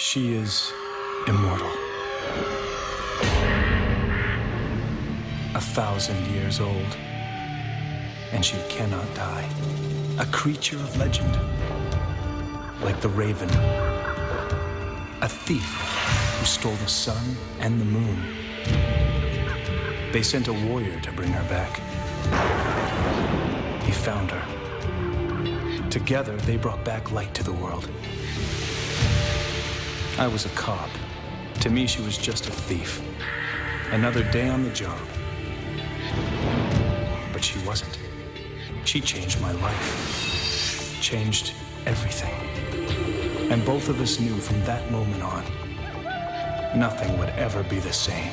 She is immortal. 1,000 years old, and she cannot die. A creature of legend, like the raven. A thief who stole the sun and the moon. They sent a warrior to bring her back. He found her. Together, they brought back light to the world. I was a cop. To me, she was just a thief. Another day on the job. But she wasn't. She changed my life. Changed everything. And both of us knew from that moment on, nothing would ever be the same.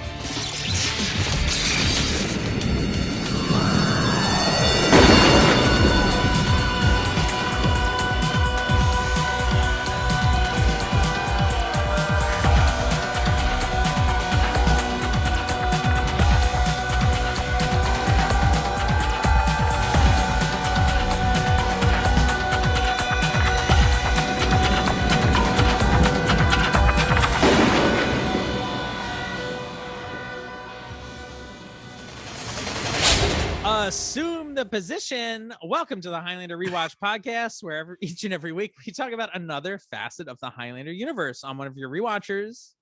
Assume the position. Welcome to the Highlander Rewatch podcast, where each and every week we talk about another facet of the Highlander universe. I'm one of your rewatchers.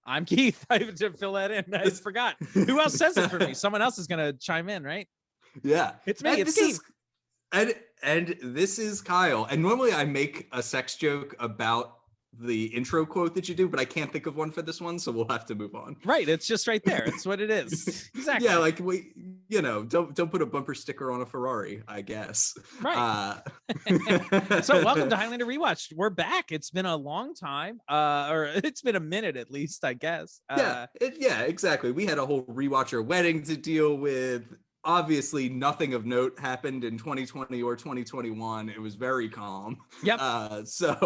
I'm Keith. I have to fill that in. I forgot. Who else says it for me? Someone else is going to chime in, right? Yeah. It's me. It's Keith. And this is Kyle. And normally I make a sex joke about the intro quote that you do, but I can't think of one for this one, so we'll have to move on. Right, it's just right there. It's what it is. Exactly. Yeah, like don't put a bumper sticker on a Ferrari, I guess. Right. So welcome to Highlander Rewatched. We're back. It's been a long time, or it's been a minute at least, I guess. Yeah, exactly. We had a whole rewatcher wedding to deal with. Obviously, nothing of note happened in 2020 or 2021. It was very calm. Yep. So,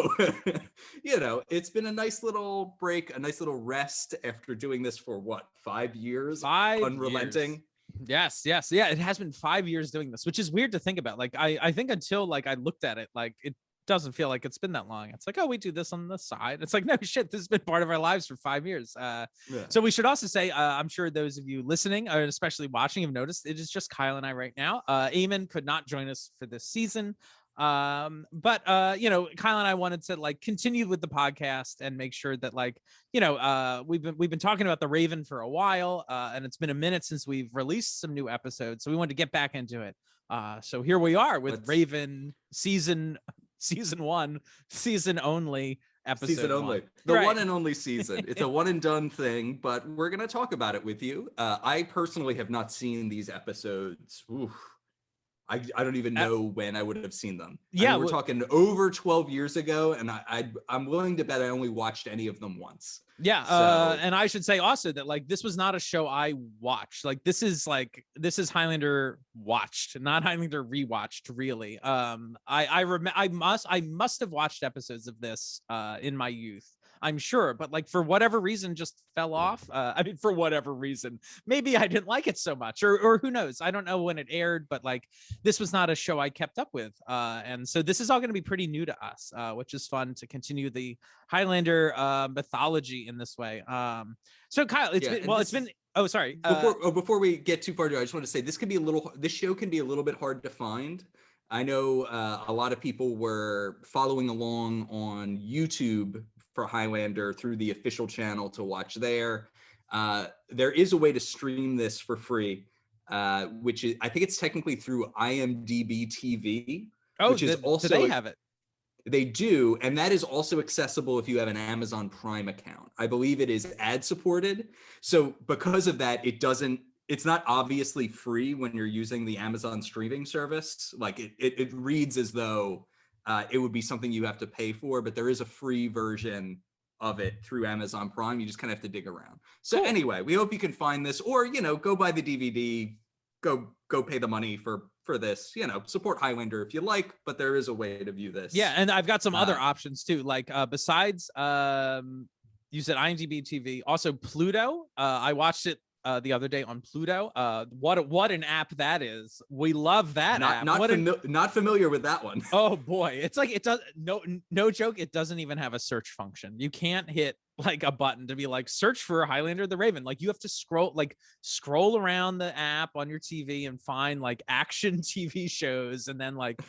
it's been a nice little break, a nice little rest after doing this for what, 5 years? 5 Unrelenting. Years. Yes. Yeah, it has been 5 years doing this, which is weird to think about. Like, I think until I looked at it, it doesn't feel like it's been that long. It's like, oh, we do this on the side. It's like, no shit, this has been part of our lives for 5 years. So we should also say, I'm sure those of you listening, or especially watching, have noticed it is just Kyle and I right now. Eamon could not join us for this season. But Kyle and I wanted to continue with the podcast and make sure that we've been talking about the Raven for a while, and it's been a minute since we've released some new episodes, so we wanted to get back into it. So here we are with Raven season 1, season only episode. Season only. One. The right. one and only season. It's a one and done thing, but we're going to talk about it with you. I personally have not seen these episodes. Oof. I don't even know when I would have seen them. Yeah, we're talking over 12 years ago, and I'm willing to bet I only watched any of them once. Yeah, so. And I should say also that this was not a show I watched. This is Highlander watched, not Highlander rewatched. Really, I must have watched episodes of this in my youth, I'm sure, but for whatever reason just fell off. For whatever reason, maybe I didn't like it so much, or who knows? I don't know when it aired, but this was not a show I kept up with, and so this is all going to be pretty new to us, which is fun to continue the Highlander mythology in this way. So Kyle, it's been. Oh, sorry. Before we get too far, I just want to say this show can be a little bit hard to find. I know a lot of people were following along on YouTube for Highlander through the official channel to watch there. There is a way to stream this for free, which is, I think it's technically through IMDb TV. Oh, which is also, do they have it? They do, and that is also accessible if you have an Amazon Prime account. I believe it is ad supported. So because of that, it's not obviously free when you're using the Amazon streaming service. It reads as though it would be something you have to pay for, but there is a free version of it through Amazon Prime. You just kind of have to dig around. So cool. Anyway, we hope you can find this, or go buy the DVD, go pay the money for this, support Highlander if you like, but there is a way to view this. Yeah, and I've got some other options too, besides you said IMDb TV, also Pluto. I watched it the other day on Pluto. What an app that is. We love that app. Not familiar with that one. Oh boy, it's like it does no joke. It doesn't even have a search function. You can't hit like a button to be like search for Highlander the Raven. Like you have to scroll around the app on your TV and find like action TV shows, and then like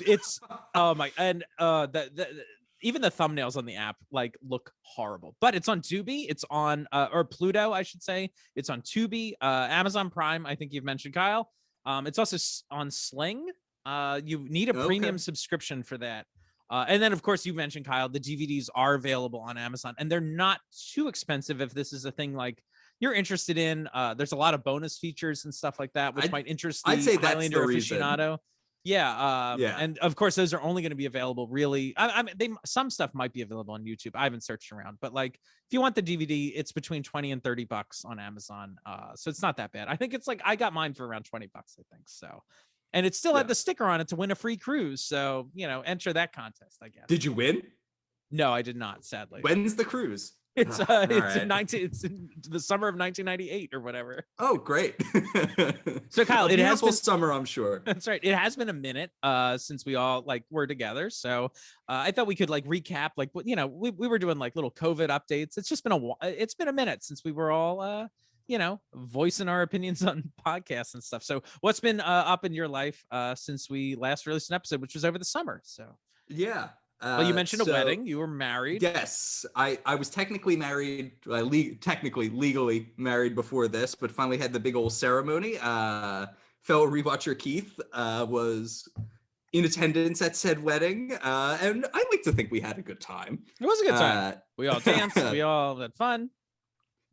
it's oh my and even the thumbnails on the app like look horrible. But it's on Tubi, it's on or Pluto, I should say. It's on Tubi, Amazon Prime. I think you've mentioned, Kyle. It's also on Sling. You need a premium subscription for that. And then, of course, you mentioned, Kyle, the DVDs are available on Amazon, and they're not too expensive if this is a thing like you're interested in. There's a lot of bonus features and stuff like that, which might interest the Highlander aficionado. Yeah. And of course, those are only going to be available really. I mean, some stuff might be available on YouTube. I haven't searched around, but like if you want the DVD, it's between $20 and $30 on Amazon. So it's not that bad. I think it's like I got mine for around $20, I think. So, and it still had the sticker on it to win a free cruise. So, enter that contest, I guess. Did you win? No, I did not, sadly. When's the cruise? It's in the summer of 1998 or whatever. Oh, great. So Kyle, it has been summer, I'm sure. That's right. It has been a minute since we all like were together. So I thought we could like recap, like what we were doing like little COVID updates. It's just been it's been a minute since we were all voicing our opinions on podcasts and stuff. So what's been up in your life since we last released an episode, which was over the summer? So yeah. Well, you mentioned a wedding. You were married. Yes, I was technically married, legally married before this, but finally had the big old ceremony. Fellow rewatcher Keith was in attendance at said wedding, and I like to think we had a good time. It was a good time. We all danced. We all had fun.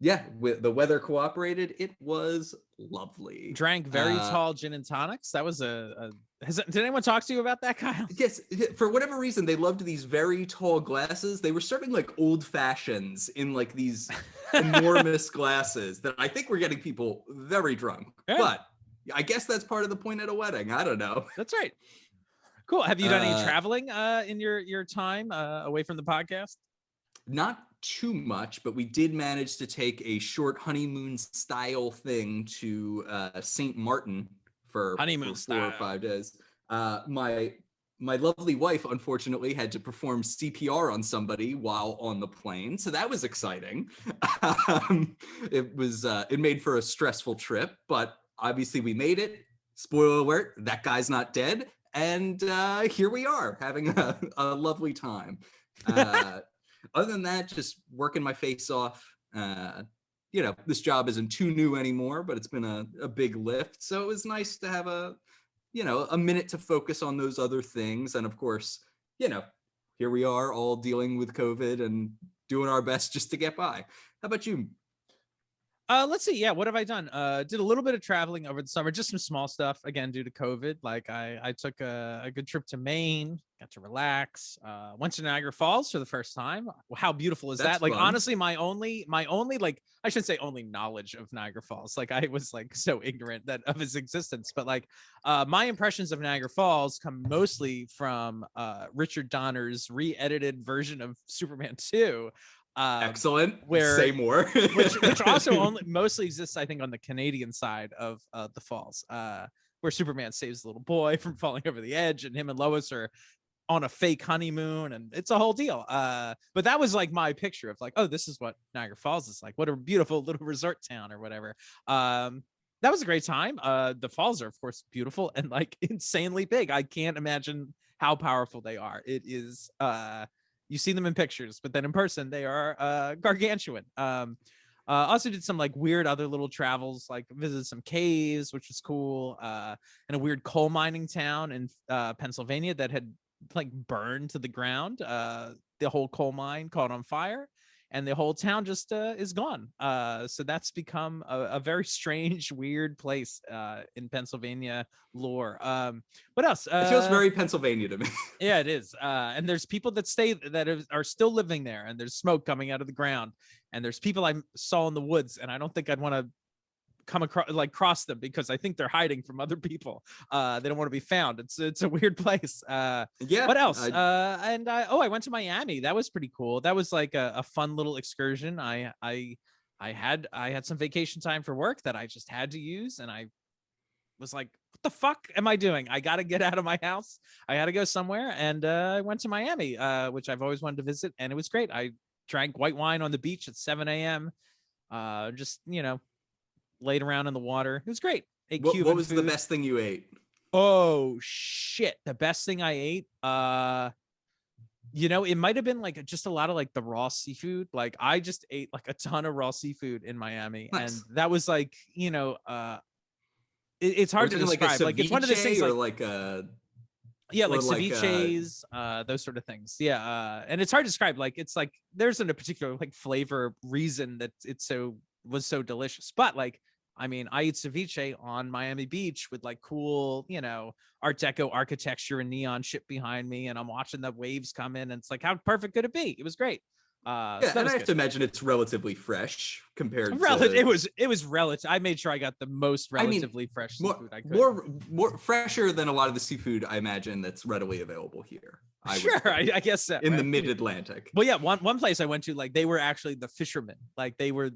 Yeah, the weather cooperated. It was lovely. Drank very tall gin and tonics. That was did anyone talk to you about that, Kyle? Yes, for whatever reason, they loved these very tall glasses. They were serving like old fashions in like these enormous glasses that I think were getting people very drunk. Yeah. But I guess that's part of the point at a wedding. I don't know. That's right. Cool. Have you done any traveling in your time away from the podcast? Not too much, but we did manage to take a short honeymoon style thing to St. Martin for 4 or 5 days. My lovely wife, unfortunately, had to perform CPR on somebody while on the plane, so that was exciting. It made for a stressful trip, but obviously we made it. Spoiler alert: that guy's not dead, and here we are having a lovely time. Other than that, just working my face off. This job isn't too new anymore, but it's been a big lift. So it was nice to have a minute to focus on those other things. And of course, here we are all dealing with COVID and doing our best just to get by. How about you? Let's see. Yeah, what have I done? Did a little bit of traveling over the summer, just some small stuff, again, due to COVID. Like I took a good trip to Maine, got to relax, went to Niagara Falls for the first time. How beautiful is that? Like, honestly, my only, like, I shouldn't say only knowledge of Niagara Falls. Like, I was like so ignorant of its existence, but like my impressions of Niagara Falls come mostly from Richard Donner's re-edited version of Superman 2. Excellent. Where say more. which also mostly exists, I think, on the Canadian side of the falls, where Superman saves the little boy from falling over the edge, and him and Lois are on a fake honeymoon, and it's a whole deal. But that was like my picture of like, oh, this is what Niagara Falls is like. What a beautiful little resort town or whatever. That was a great time. The falls are, of course, beautiful and like insanely big. I can't imagine how powerful they are. It is. You see them in pictures, but then in person, they are gargantuan. Also did some like weird other little travels, like visited some caves, which was cool, and a weird coal mining town in Pennsylvania that had like burned to the ground. The whole coal mine caught on fire, and the whole town just is gone. So that's become a very strange, weird place in Pennsylvania lore. What else? It feels very Pennsylvania to me. Yeah, it is. And there's people that are still living there, and there's smoke coming out of the ground, and there's people I saw in the woods, and I don't think I'd want to come across cross them because I think they're hiding from other people. They don't want to be found. It's a weird place. Yeah. What else? I went to Miami. That was pretty cool. That was like a fun little excursion. I I had some vacation time for work that I just had to use, and I was like, what the fuck am I doing? I got to get out of my house. I got to go somewhere. And I went to Miami, which I've always wanted to visit. And it was great. I drank white wine on the beach at 7 a.m. Just, laid around in the water. It was great. Ate Cuban What was food. the best thing you ate? Oh, shit. The best thing I ate, it might have been like just a lot of like the raw seafood. Like I just ate like a ton of raw seafood in Miami. Nice. And that was like, it's hard to describe. Like it's one of those things like like a like ceviches, those sort of things. Yeah. And it's hard to describe. Like it's like there's a particular like flavor reason that was so delicious. But like, I mean, I eat ceviche on Miami Beach with like cool, Art Deco architecture and neon shit behind me, and I'm watching the waves come in, and it's like, how perfect could it be? It was great. Yeah, so and I have to imagine it's relatively fresh compared to it was relative. I made sure I got the most relatively fresh seafood I could. More fresher than a lot of the seafood I imagine that's readily available here. I guess so. In the mid-Atlantic. Well, yeah, one place I went to, like they were actually the fishermen. Like they were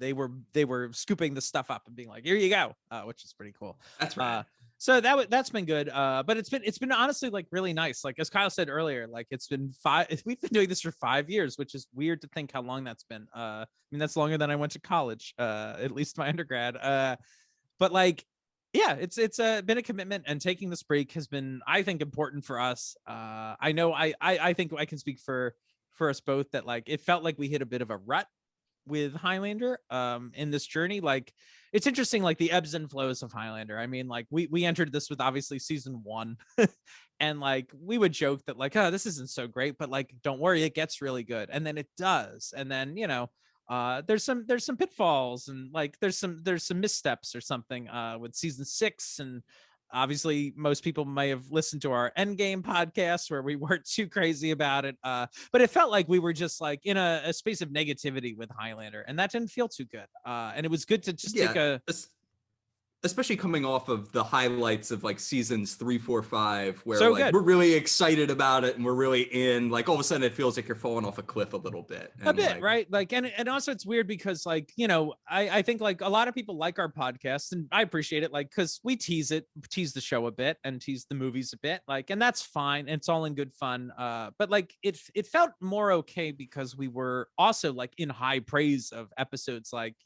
scooping the stuff up and being like, here you go, which is pretty cool. That's right. So that's been good. But it's been honestly like really nice. Like as Kyle said earlier, like we've been doing this for 5 years, which is weird to think how long that's been. I mean, that's longer than I went to college, at least my undergrad. But like, yeah, it's been a commitment, and taking this break has been, I think, important for us. I know I think I can speak for us both that like it felt like we hit a bit of a rut with Highlander in this journey. Like it's interesting, like the ebbs and flows of Highlander. I mean, like we entered this with obviously season 1 and like we would joke that like, oh, this isn't so great, but like don't worry, it gets really good, and then it does. And then there's some pitfalls, and like there's some missteps or something with season 6. And obviously most people may have listened to our Endgame podcast where we weren't too crazy about it, but it felt like we were just like in a space of negativity with Highlander, and that didn't feel too good. And it was good to just take especially coming off of the highlights of like seasons 3, 4, 5, where so like good. we're really excited about it and we're really in. Like all of a sudden, it feels like you're falling off a cliff a little bit. Right? Like, and also it's weird because like I think like a lot of people like our podcast, and I appreciate it, like because we tease the show a bit and tease the movies a bit, like, and that's fine. It's all in good fun. But like it felt more okay because we were also like in high praise of episodes like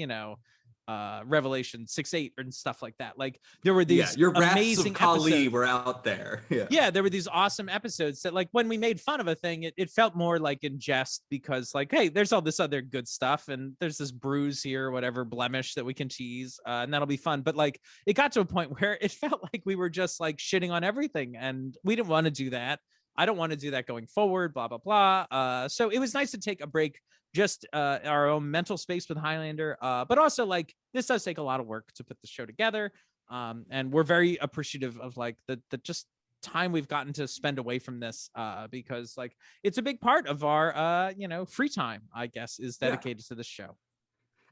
Revelation 6-8 and stuff like that. Like there were these your amazing Wraths of Kali episodes. were out there. Yeah, there were these awesome episodes that like when we made fun of a thing, it felt more like in jest, because like, hey, there's all this other good stuff, and there's this bruise here or whatever blemish that we can tease, and that'll be fun. But like it got to a point where it felt like we were just like shitting on everything, and we didn't want to do that. I don't want to do that going forward, blah blah blah. So it was nice to take a break, just our own mental space with Highlander, but also like this does take a lot of work to put the show together, and we're very appreciative of like the just time we've gotten to spend away from this, because like it's a big part of our free time, I guess, is dedicated to this show.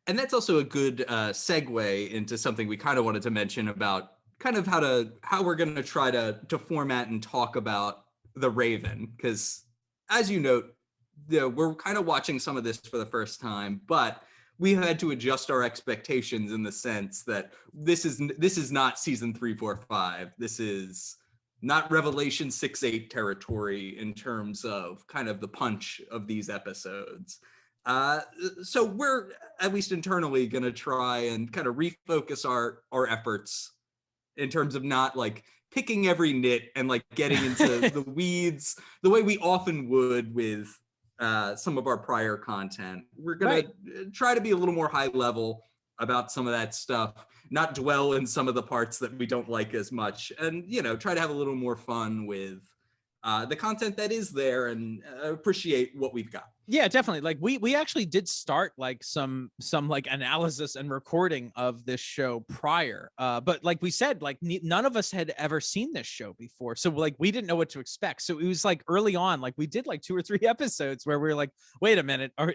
And that's also a good segue into something we kind of wanted to mention about kind of how we're going to try to format and talk about The Raven, because as you note, we're kind of watching some of this for the first time, but we had to adjust our expectations in the sense that this is not season 3, 4, 5. This is not Revelation 6-8 territory in terms of kind of the punch of these episodes. So we're at least internally going to try and kind of refocus our efforts in terms of not like picking every nit and like getting into the weeds the way we often would with some of our prior content. We're going to try to be a little more high level about some of that stuff, not dwell in some of the parts that we don't like as much, and try to have a little more fun with the content that is there, and appreciate what we've got. Yeah, definitely. Like we actually did start like some like analysis and recording of this show prior, but like we said, like none of us had ever seen this show before, so like we didn't know what to expect. So it was like early on, like we did like 2 or 3 episodes where we were like, wait a minute, are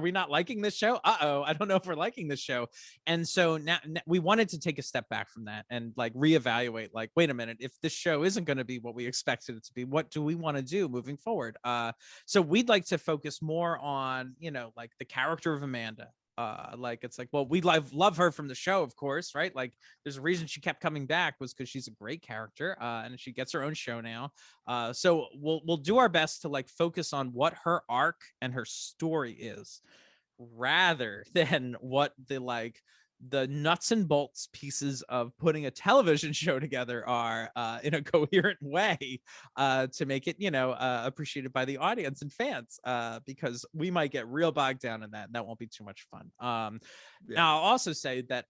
we not liking this show? I don't know if we're liking this show. And so now we wanted to take a step back from that and like reevaluate, like, wait a minute, if this show isn't going to be what we expected it to be, what do we want to do moving forward? So we'd like to focus more on like the character of Amanda, Like it's like, well, we love her from the show, of course, right? Like there's a reason she kept coming back was because she's a great character, and she gets her own show now. So we'll do our best to like focus on what her arc and her story is, rather than what the nuts and bolts pieces of putting a television show together are, in a coherent way, to make it, appreciated by the audience and fans, because we might get real bogged down in that, and that won't be too much fun. Now I'll also say that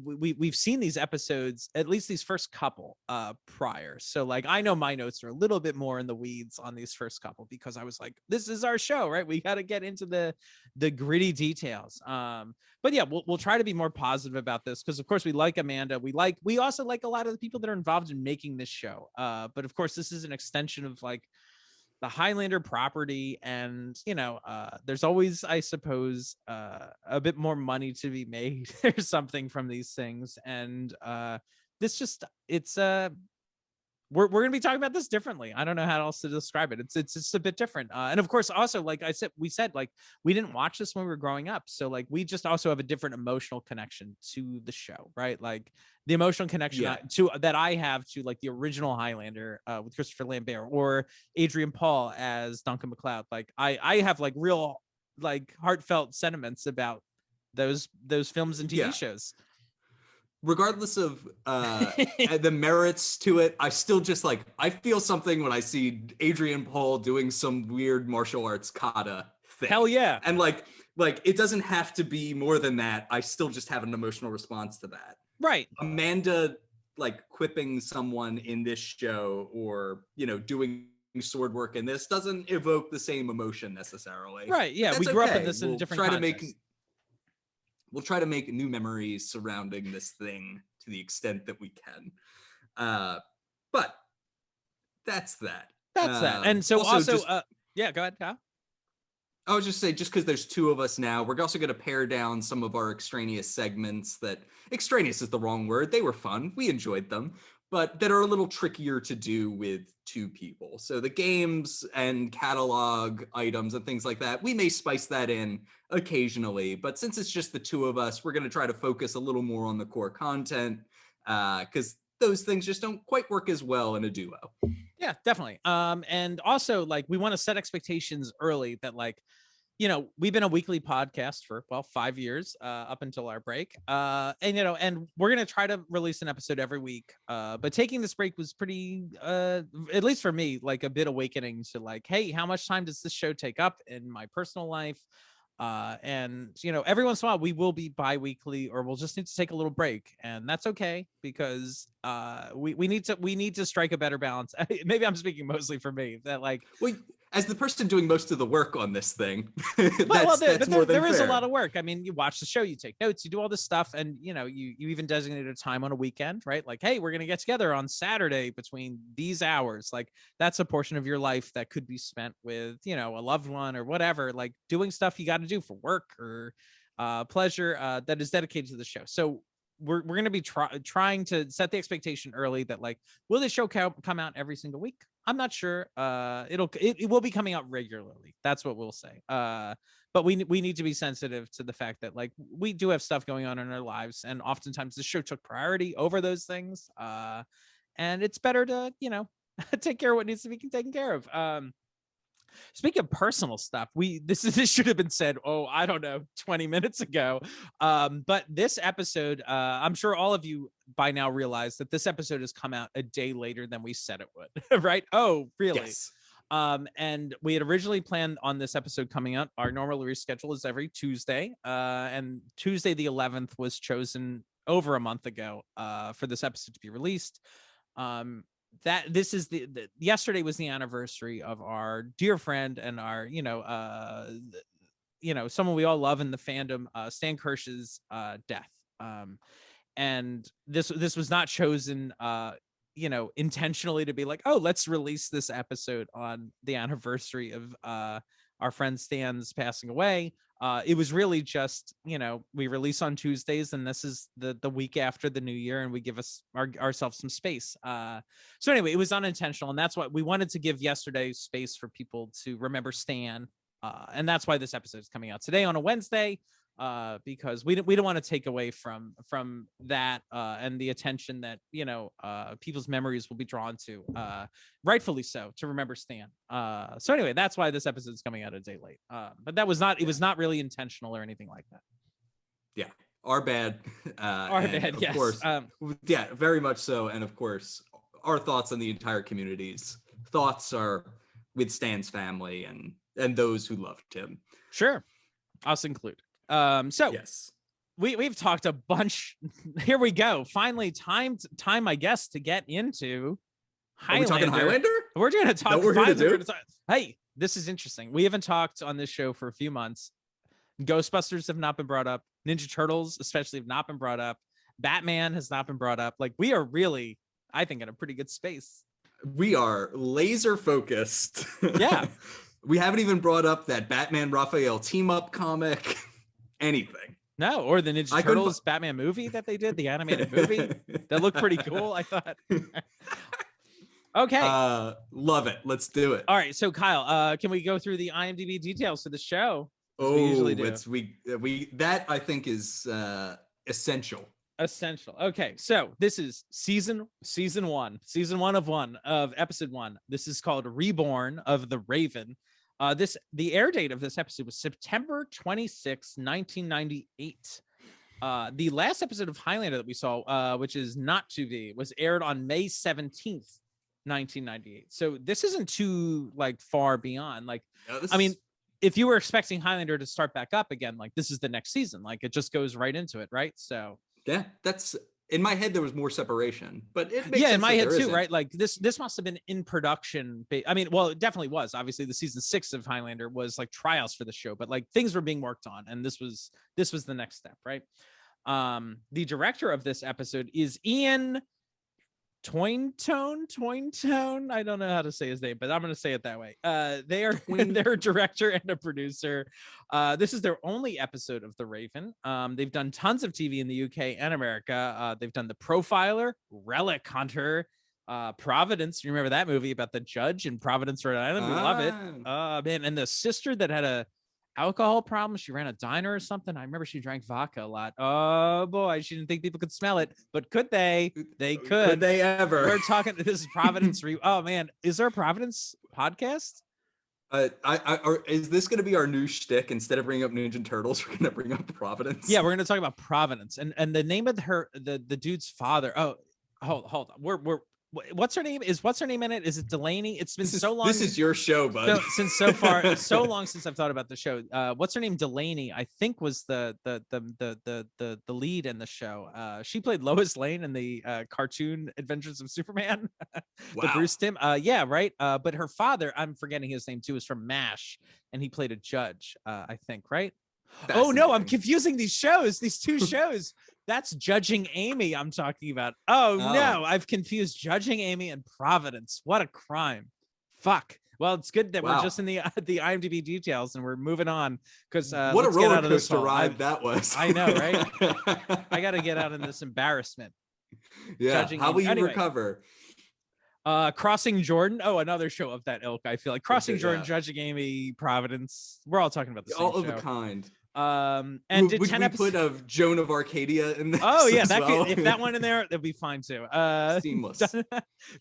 we've seen these episodes, at least these first couple, prior. So like I know my notes are a little bit more in the weeds on these first couple because I was like, this is our show, right? We got to get into the gritty details. But yeah, we'll try to be more positive about this because of course we like Amanda. We also like a lot of the people that are involved in making this show. But of course this is an extension of like the Highlander property, and there's always, I suppose, a bit more money to be made or something from these things. And this just we're going to be talking about this differently. I don't know how else to describe it. It's just a bit different. And of course, also, like we said, like we didn't watch this when we were growing up. So like, we just also have a different emotional connection to the show, right? Like the emotional connection that I have to like the original Highlander with Christopher Lambert or Adrian Paul as Duncan MacLeod. Like I have like real, like heartfelt sentiments about those films and TV shows. Regardless of the merits to it, I still just like, I feel something when I see Adrian Paul doing some weird martial arts kata thing. Hell yeah. And like it doesn't have to be more than that. I still just have an emotional response to that. Right. Amanda like quipping someone in this show or, doing sword work in this doesn't evoke the same emotion necessarily. Right. Yeah. We grew up in this in a different context. We'll try to make new memories surrounding this thing to the extent that we can. But that's that. That's that. And so also yeah, go ahead, Kyle. I was just saying, just because there's two of us now, we're also going to pare down some of our extraneous segments extraneous is the wrong word. They were fun. We enjoyed them, but that are a little trickier to do with two people. So the games and catalog items and things like that, we may spice that in occasionally, but since it's just the two of us, we're going to try to focus a little more on the core content, because those things just don't quite work as well in a duo. Yeah, definitely. And also like we want to set expectations early that like, we've been a weekly podcast for 5 years, up until our break. And we're going to try to release an episode every week. But taking this break was pretty, at least for me, like a bit awakening to like, hey, how much time does this show take up in my personal life? And every once in a while we will be bi-weekly, or we'll just need to take a little break, and that's okay because we need to strike a better balance. Maybe I'm speaking mostly for me, that like, well, as the person doing most of the work on this thing, there is a lot of work. I mean, you watch the show, you take notes, you do all this stuff, and you even designate a time on a weekend, right? Like, hey, we're gonna get together on Saturday between these hours. Like, that's a portion of your life that could be spent with a loved one or whatever, like doing stuff you got to do for work or pleasure, that is dedicated to the show. So we're going to be trying to set the expectation early that like, will this show come out every single week? I'm not sure. It will be coming out regularly. That's what we'll say. But we need to be sensitive to the fact that like we do have stuff going on in our lives, and oftentimes the show took priority over those things. And it's better to take care of what needs to be taken care of. Speaking of personal stuff, this should have been said, I don't know, 20 minutes ago. But this episode, I'm sure all of you by now realize that this episode has come out a day later than we said it would, right? Oh, really? Yes. And we had originally planned on this episode coming out. Our normal reschedule is every Tuesday. And Tuesday the 11th was chosen over a month ago for this episode to be released. That this is yesterday was the anniversary of our dear friend and our someone we all love in the fandom, Stan Kirsch's death. And this was not chosen intentionally to be like, oh, let's release this episode on the anniversary of our friend Stan's passing away. It was really just, we release on Tuesdays, and this is the week after the new year, and we give ourselves some space. So anyway, it was unintentional, and that's why we wanted to give yesterday space for people to remember Stan. And that's why this episode is coming out today on a Wednesday. because we don't want to take away from that and the attention that people's memories will be drawn to, rightfully so, to remember Stan. So anyway, that's why this episode is coming out a day late. But that was not it was not really intentional or anything like that. Yeah, our bad. Our bad, of yes. course, yeah, very much so. And of course, our thoughts on the entire community's thoughts are with Stan's family and those who loved him. Sure, us included. So yes, we've talked a bunch. Here we go. Finally, time, I guess, to get into Highlander. Are we talking Highlander? We're going to talk. We're here to do. Hey, this is interesting. We haven't talked on this show for a few months. Ghostbusters have not been brought up. Ninja Turtles, especially, have not been brought up. Batman has not been brought up. Like, we are really, I think, in a pretty good space. We are laser focused. Yeah. We haven't even brought up that Batman Raphael team up comic. Anything. No, or the Ninja Turtles Batman movie that they did, the animated movie. That looked pretty cool, I thought. Okay. Love it. Let's do it. All right. So Kyle, can we go through the IMDb details for the show? Oh, we usually do. we that I think is essential. Essential. Okay. So this is season one of one of episode 1. This is called Reborn of the Raven. The air date of this episode was September 26, 1998. The last episode of Highlander that we saw, which is not 2D, was aired on May 17th, 1998. So this isn't too far beyond. If you were expecting Highlander to start back up again, this is the next season. It just goes right into it, right? So yeah, that's in my head. There was more separation, but it makes sense in my head too, isn't. right? This must have been in production. I mean, well, it definitely was. Obviously, the season 6 of Highlander was trials for the show, but things were being worked on, and this was the next step, right? The director of this episode is Ian Tointone. I don't know how to say his name, but I'm going to say it that way. They're a director and a producer. This is their only episode of The Raven. They've done tons of TV in the UK and America. They've done The Profiler, Relic Hunter, Providence. You remember that movie about the judge in Providence, Rhode Island? We love it. Man, and the sister that had a alcohol problem. She ran a diner or something. I remember she drank vodka a lot. Oh boy, she didn't think people could smell it, but could they? They could. Could they ever? We're talking. This is Providence. Oh man, is there a Providence podcast? Is this going to be our new shtick? Instead of bringing up Ninja Turtles, we're going to bring up Providence. Yeah, we're going to talk about Providence and the name of the dude's father. Oh, hold on. What's her name? What's her name in it? Is it Delaney? It's been so long. This is your show, bud. So long since I've thought about the show. What's her name? Delaney, I think, was the lead in the show. She played Lois Lane in the cartoon Adventures of Superman. Wow. The Bruce Timm. Yeah, right. But her father, I'm forgetting his name too, is from MASH, and he played a judge. I think, right? Oh no, I'm confusing these two shows. That's Judging Amy I'm talking about. Oh no, I've confused Judging Amy and Providence. What a crime. Fuck. Well, it's good that we're just in the IMDb details and we're moving on because what a roller coaster ride that was. I know, right? I got to get out of this embarrassment. Yeah. Judging How will Amy. you Anyway, recover? Crossing Jordan. Oh, another show of that ilk. I feel like Crossing Jordan, yeah. Judging Amy, Providence. We're all talking about the same All of show. a kind. And would we put of Joan of Arcadia in this? Oh yeah, if could that one in there, that'd be fine too. Seamless.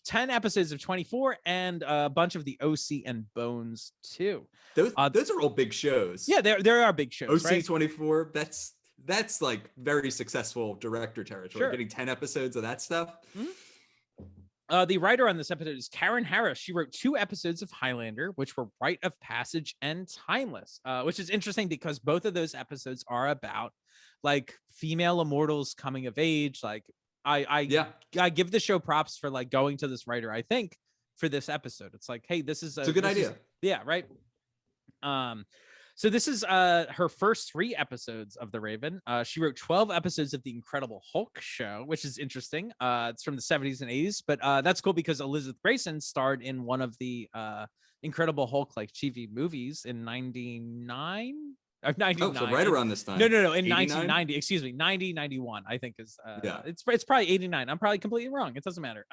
10 episodes of 24 and a bunch of the OC and Bones too. Those are all big shows. Yeah, there are big shows. OC right? 24. That's very successful director territory. Sure. Getting 10 episodes of that stuff. Mm-hmm. The writer on this episode is Karen Harris. She wrote 2 episodes of Highlander, which were Rite of Passage and Timeless, which is interesting because both of those episodes are about female immortals coming of age. I give the show props for going to this writer. I think for this episode, it's hey, it's a good idea. Yeah, right. So this is her first 3 episodes of The Raven. She wrote 12 episodes of The Incredible Hulk show, which is interesting. It's from the 70s and 80s, but that's cool because Elizabeth Grayson starred in one of the Incredible Hulk TV movies in 99. 99. Oh, so right around this time. No, in 1990. Excuse me, 91. I think is. Yeah. It's probably 89. I'm probably completely wrong. It doesn't matter.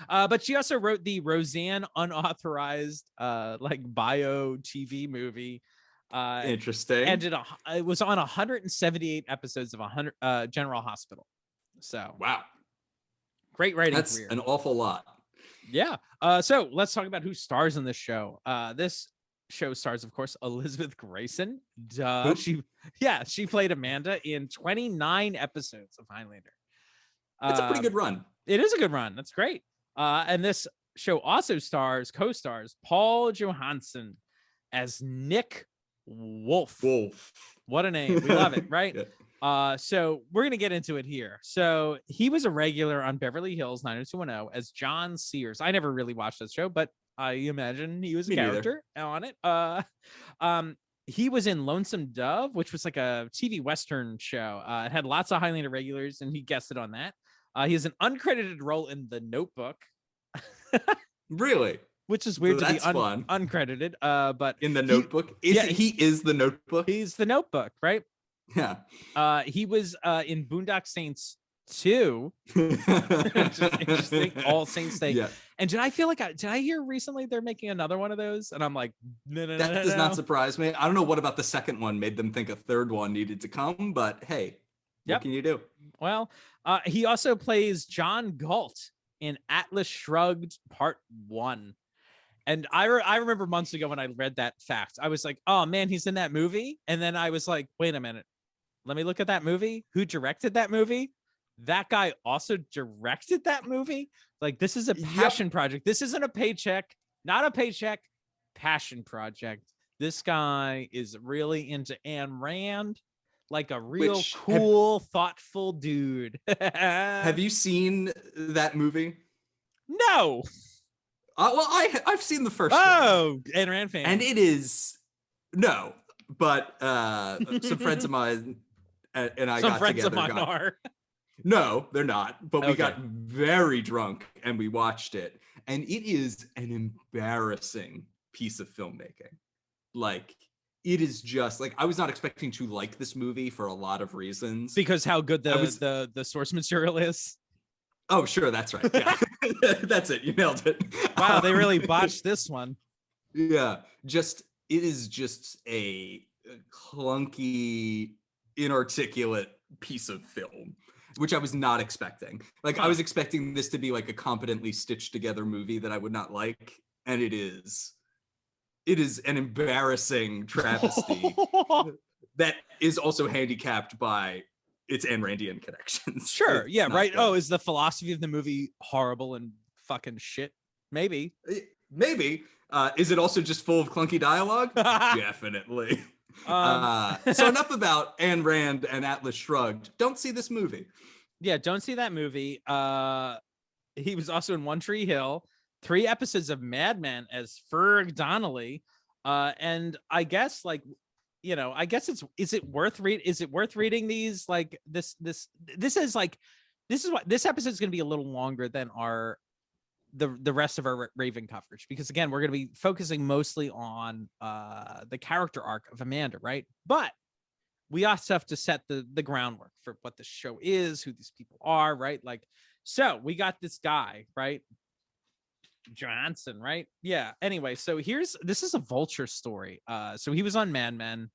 But she also wrote the Roseanne unauthorized bio TV movie. Interesting. And it was on 178 episodes of 100 General Hospital. So wow, great writing that's career. an awful lot. Yeah. So let's talk about who stars in this show. This show stars, of course, Elizabeth Grayson. Duh. Who? She played Amanda in 29 episodes of Highlander. That's a pretty good run. It is a good run. That's great. And this show also co-stars Paul Johansen as Nick Wolf. What a name. We love it, right? Yeah. So we're going to get into it here. So he was a regular on Beverly Hills 90210 as John Sears. I never really watched that show, but I imagine he was a character on it. He was in Lonesome Dove, which was like a TV Western show. It had lots of Highlander regulars, and he guested on that. He has an uncredited role in The Notebook. Really? Which is weird so to be fun. Uncredited. But in The Notebook, he is The Notebook. He's The Notebook, right? Yeah. He was in Boondock Saints 2. Interesting. All Saints Day. Yeah. And did I hear recently they're making another one of those? And I'm like, no. That does not surprise me. I don't know what about the second one made them think a third one needed to come, but hey, what can you do? Well, he also plays John Galt in Atlas Shrugged Part 1. And I remember months ago when I read that fact, I was like, oh man, he's in that movie. And then I was like, wait a minute, let me look at that movie. Who directed that movie? That guy also directed that movie. Like, this is a passion project. This isn't a paycheck, not a paycheck, passion project. This guy is really into Ayn Rand, like a real cool, thoughtful dude. Have you seen that movie? No. Well, I've seen the first one. Oh, Ayn Rand fan. And it is, no, but some friends of mine and I got together. No, they're not. But we got very drunk and we watched it. And it is an embarrassing piece of filmmaking. Like, it is just like, I was not expecting to like this movie for a lot of reasons. Because how good the source material is. Oh, sure. That's right. Yeah. That's it. You nailed it. Wow. They really botched this one. Yeah. It is just a clunky, inarticulate piece of film, which I was not expecting. Like, I was expecting this to be like a competently stitched together movie that I would not like. And it is an embarrassing travesty that is also handicapped by its Ayn Randian connections. Sure. Yeah. Right. Good. Oh, is the philosophy of the movie horrible and fucking shit? Maybe. Is it also just full of clunky dialogue? Definitely. So enough about Ayn Rand and Atlas Shrugged. Don't see this movie. Yeah, don't see that movie. He was also in One Tree Hill, 3 episodes of Mad Men as Ferg Donnelly. And I guess, like, you know, I guess is it worth reading these? Like, this is what this episode is going to be a little longer than the rest of our Raven coverage, because again, we're going to be focusing mostly on the character arc of Amanda, right? But we also have to set the groundwork for what the show is, who these people are, right? Like, so we got this guy, right? Johansen, right? Yeah. Anyway, so this is a Vulture story. So he was on Mad Men.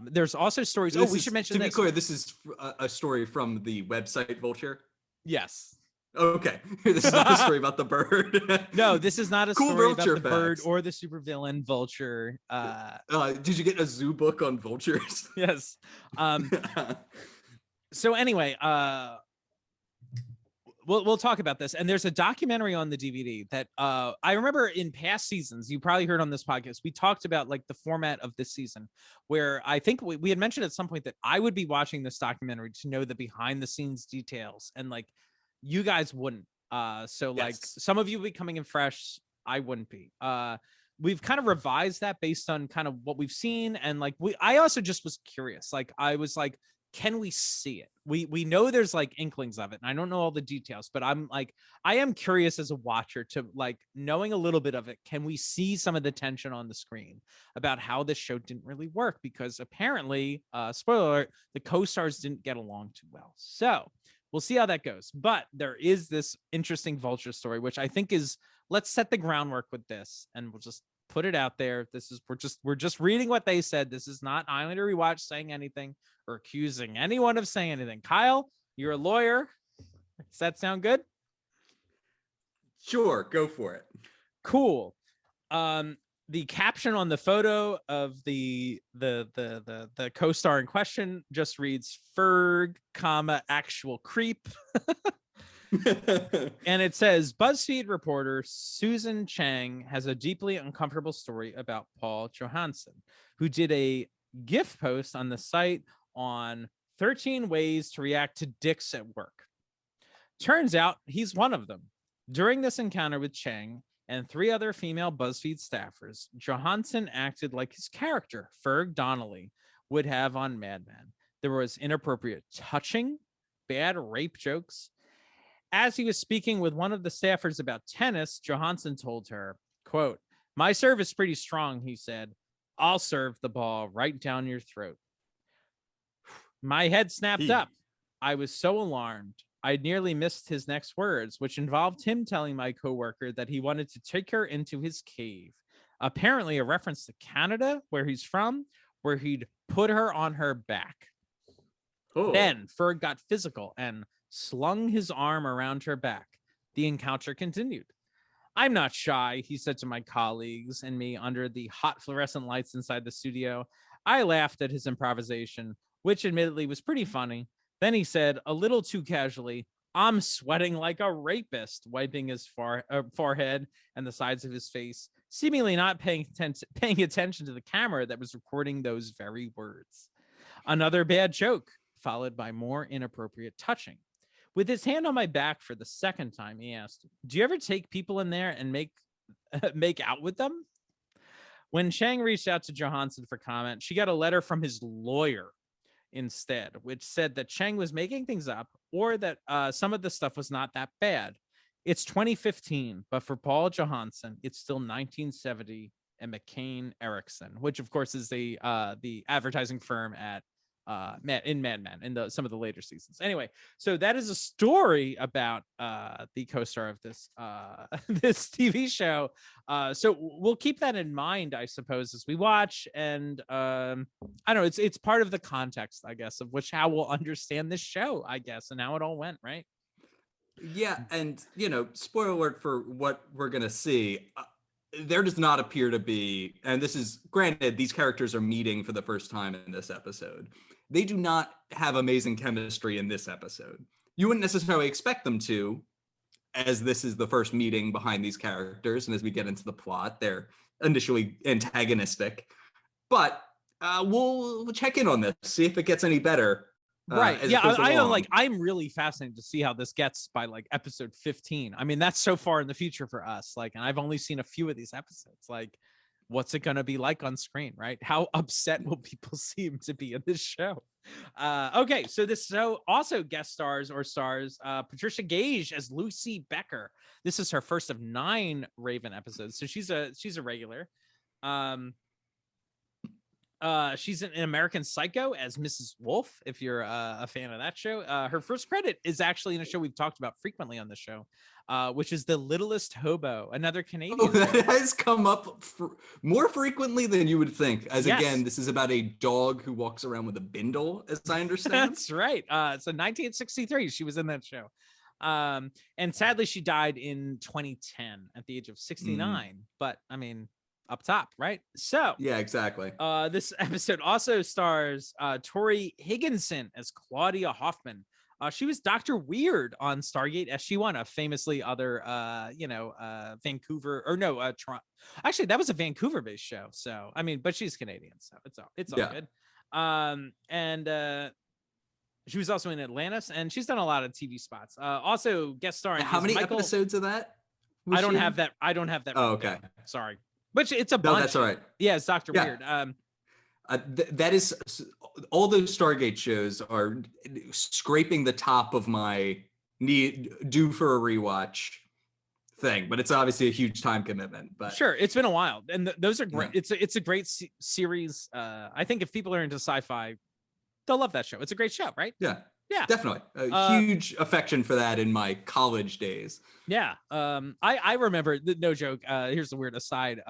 There's also stories. We should mention to be clear, this is a story from the website Vulture. Yes. Okay. This is not a story about the bird. No, this is not a cool story about the facts. bird or the supervillain Vulture. Did you get a zoo book on vultures? Yes. So anyway, we'll talk about this. And there's a documentary on the DVD that I remember in past seasons, you probably heard on this podcast, we talked about like the format of this season, where I think we had mentioned at some point that I would be watching this documentary to know the behind the scenes details, and like you guys wouldn't. So yes. Like some of you would be coming in fresh, I wouldn't be. We've kind of revised that based on kind of what we've seen. And like I also just was curious. Like I was like, can we see it? We know there's like inklings of it, and I don't know all the details, but I'm like, I am curious as a watcher to like knowing a little bit of it. Can we see some of the tension on the screen about how this show didn't really work? Because apparently, spoiler alert, the co-stars didn't get along too well. So we'll see how that goes. But there is this interesting Vulture story, which I think is, let's set the groundwork with this, and we'll just put it out there. We're just reading what they said. This is not Islander Rewatch saying anything or accusing anyone of saying anything. Kyle, you're a lawyer. Does that sound good? Sure, go for it. Cool. The caption on the photo of the co-star in question just reads Ferg, actual creep. And it says BuzzFeed reporter Susan Chang has a deeply uncomfortable story about Paul Johansen, who did a GIF post on the site on 13 ways to react to dicks at work. Turns out he's one of them. During this encounter with Chang and 3 other female BuzzFeed staffers, Johansen acted like his character, Ferg Donnelly, would have on Mad Men. There was inappropriate touching, bad rape jokes. As he was speaking with one of the staffers about tennis, Johansen told her, quote, "My serve is pretty strong," he said. "I'll serve the ball right down your throat." My head snapped up. I was so alarmed. I nearly missed his next words, which involved him telling my coworker that he wanted to take her into his cave. Apparently a reference to Canada, where he's from, where he'd put her on her back. Oh. Then Ferg got physical and slung his arm around her back. The encounter continued. "I'm not shy," he said to my colleagues and me under the hot fluorescent lights inside the studio. I laughed at his improvisation, which admittedly was pretty funny. Then he said, a little too casually, "I'm sweating like a rapist," wiping his forehead and the sides of his face, seemingly not paying attention to the camera that was recording those very words. Another bad joke, followed by more inappropriate touching. With his hand on my back for the second time, he asked, "Do you ever take people in there and make out with them?" When Chang reached out to Johansen for comment, she got a letter from his lawyer instead, which said that Chang was making things up or that some of the stuff was not that bad. It's 2015, but for Paul Johansen, it's still 1970 and McCain Erickson, which of course is the advertising firm at in Mad Men in some of the later seasons. Anyway, so that is a story about the co-star of this this TV show. So we'll keep that in mind, I suppose, as we watch. And I don't know, it's part of the context, I guess, of how we'll understand this show, I guess, and how it all went, right? Yeah, and spoiler alert for what we're gonna see. There does not appear to be, and this is granted, these characters are meeting for the first time in this episode. They do not have amazing chemistry in this episode. You wouldn't necessarily expect them to, as this is the first meeting behind these characters, and as we get into the plot, they're initially antagonistic. But we'll check in on this, see if it gets any better. Right. Yeah, I'm really fascinated to see how this gets by like episode 15. I mean, that's so far in the future for us. Like, and I've only seen a few of these episodes. Like, what's it going to be like on screen, right? How upset will people seem to be in this show? Okay, so this show also guest stars Patricia Gage as Lucy Becker. This is her first of 9 Raven episodes, so she's a regular. She's in American Psycho as Mrs. Wolf, if you're a fan of that show. Her first credit is actually in a show we've talked about frequently on the show, which is The Littlest Hobo, another Canadian show. That has come up more frequently than you would think, as yes. Again, this is about a dog who walks around with a bindle, as I understand. That's right. So 1963, she was in that show. And sadly, she died in 2010 at the age of 69. But, I mean, up top, right? So yeah, exactly. This episode also stars Tori Higginson as Claudia Hoffman. She was Dr. Weird on Stargate SG-1, a famously other Vancouver or no Toronto. Actually, that was a Vancouver-based show. So I mean, but she's Canadian, so it's all good. And she was also in Atlantis, and she's done a lot of TV spots. Also guest starring. How many episodes of that? I don't have that. Oh, okay. Sorry. Which it's a bunch. No, that's all right. Yeah, it's Dr. Weird. That is, all those Stargate shows are scraping the top of my due for a rewatch thing, but it's obviously a huge time commitment. But sure, it's been a while, and those are great. Yeah. It's a great series. I think if people are into sci-fi, they'll love that show. It's a great show, right? Yeah. Yeah, definitely a huge affection for that in my college days. Yeah. I remember, no joke. Here's the weird aside.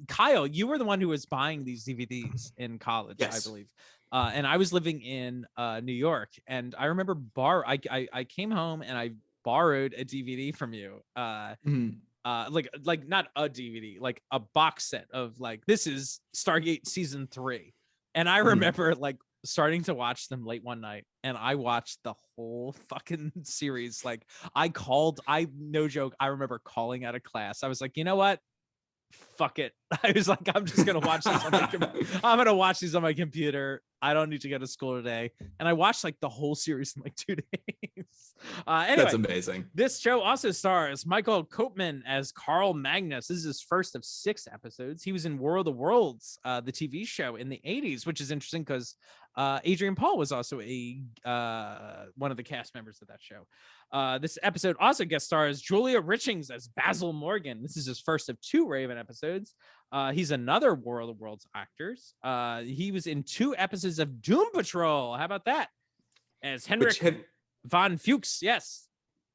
Kyle, you were the one who was buying these DVDs in college, I Yes. believe. And I was living in New York, and I remember I came home and I borrowed a DVD from you. Like not a DVD, like a box set of like, this is Stargate season 3. And I remember like starting to watch them late one night, and I watched the whole fucking series. Like no joke, I remember calling out of class. I was like, you know what? Fuck it. I was like, I'm just gonna watch this on I'm gonna watch these on my computer. I don't need to go to school today. And I watched like the whole series in like 2 days. Anyway, that's amazing. This show also stars Michael Koopman as Carl Magnus. This is his first of 6 episodes. He was in War of the Worlds, the TV show in the 80s, which is interesting because Adrian Paul was also one of the cast members of that show. This episode also guest stars Julia Richings as Basil Morgan. This is his first of 2 Raven episodes. He's another War of the Worlds actors. He was in 2 episodes of Doom Patrol. How about that? As Henrik von Fuchs. Yes.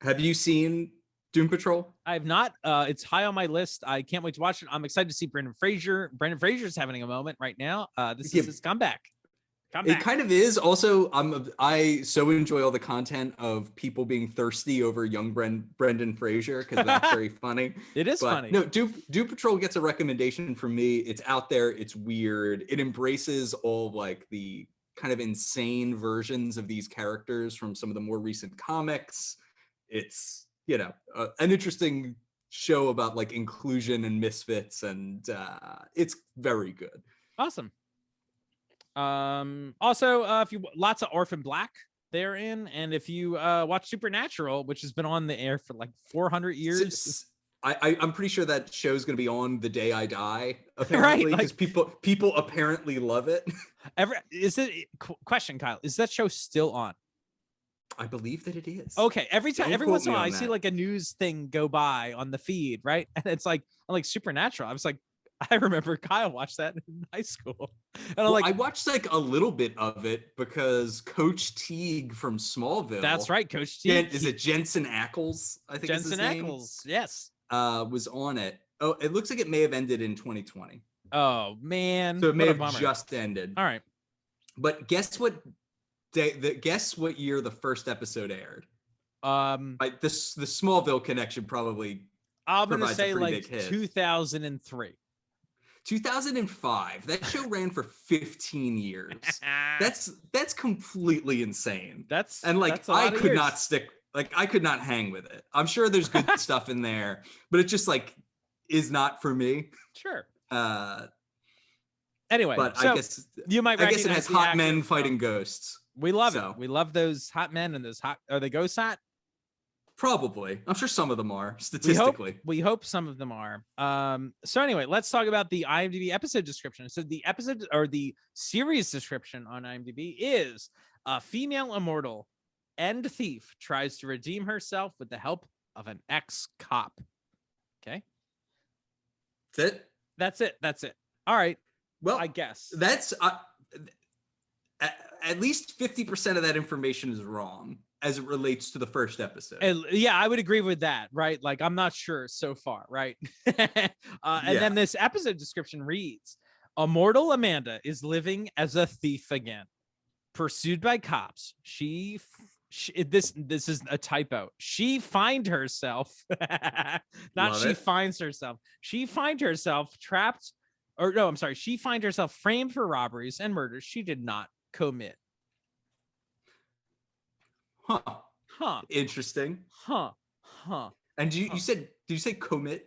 Have you seen Doom Patrol? I have not. It's high on my list. I can't wait to watch it. I'm excited to see Brendan Fraser. Brendan Fraser's having a moment right now. This is his comeback. It kind of is. Also, I so enjoy all the content of people being thirsty over young Brendan Fraser, because that's very funny. It is funny. No, Doom Patrol gets a recommendation from me. It's out there. It's weird. It embraces all like the kind of insane versions of these characters from some of the more recent comics. It's, an interesting show about like inclusion and misfits, and it's very good. Awesome. Also, if you lots of Orphan Black they're in, and if you watch Supernatural, which has been on the air for like 400 years, I'm pretty sure that show's going to be on the day I die, apparently, because people apparently love it. Question, Kyle, is that show still on? I believe that it is. Okay, every once in a while I see like a news thing go by on the feed, right? And it's like, I'm like, Supernatural. I was like, I remember Kyle watched that in high school. And I watched like a little bit of it because Coach Teague from Smallville. That's right, Coach Teague. Is it Jensen Ackles? I think Jensen Ackles. Yes. Was on it. Oh, it looks like it may have ended in 2020. Oh man. So it may have just ended. All right. But guess what guess what year the first episode aired? Like the Smallville connection probably. I'm gonna say like 2003. 2005. That show ran for 15 years. That's completely insane. I could not stick. Like I could not hang with it. I'm sure there's good stuff in there, but it just like is not for me. Sure. Anyway, but I guess you might. I guess it has hot men fighting ghosts. We love it. We love those hot men and those hot. Are they ghosts hot? Probably. I'm sure some of them are, statistically. We hope some of them are. So anyway, let's talk about the IMDb episode description. So the episode or the series description on IMDb is a female immortal and thief tries to redeem herself with the help of an ex-cop. Okay. That's it. All right. Well, I guess that's at least 50% of that information is wrong as it relates to the first episode. Yeah, I would agree with that, right? Like, I'm not sure so far, right? And then this episode description reads, Immortal Amanda is living as a thief again. Pursued by cops, this is a typo. She finds herself trapped, or no, I'm sorry. She finds herself framed for robberies and murders she did not commit. Huh. Interesting. Huh. And did you say commit?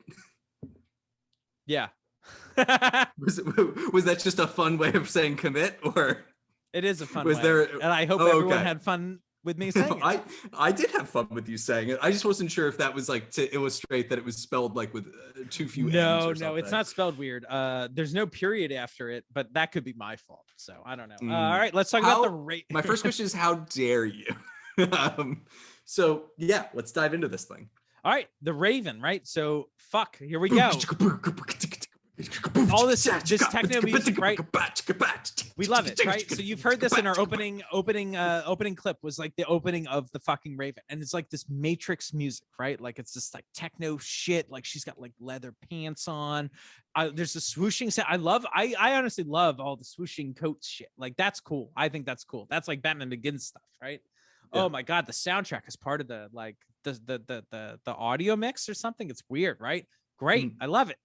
Yeah. was that just a fun way of saying commit, or it is a fun way? And I hope everyone had fun with me saying it. I did have fun with you saying it. I just wasn't sure if that was like to illustrate that it was spelled like with too few M's or something. No, it's not spelled weird. There's no period after it, but that could be my fault. So I don't know. All right, let's talk about the rate. My first question is, how dare you? So yeah, let's dive into this thing. All right, the Raven, right? So here we go. all this techno music, right? We love it, right? So you've heard this in our opening clip, was like the opening of the fucking Raven, and it's like this Matrix music, right? Like it's this like techno shit. Like she's got like leather pants on. There's a swooshing sound. I honestly love all the swooshing coats shit. Like that's cool. I think that's cool. That's like Batman Begins stuff, right? Yeah. Oh my god, the soundtrack is part of the like the audio mix or something. It's weird, right? Great, I love it.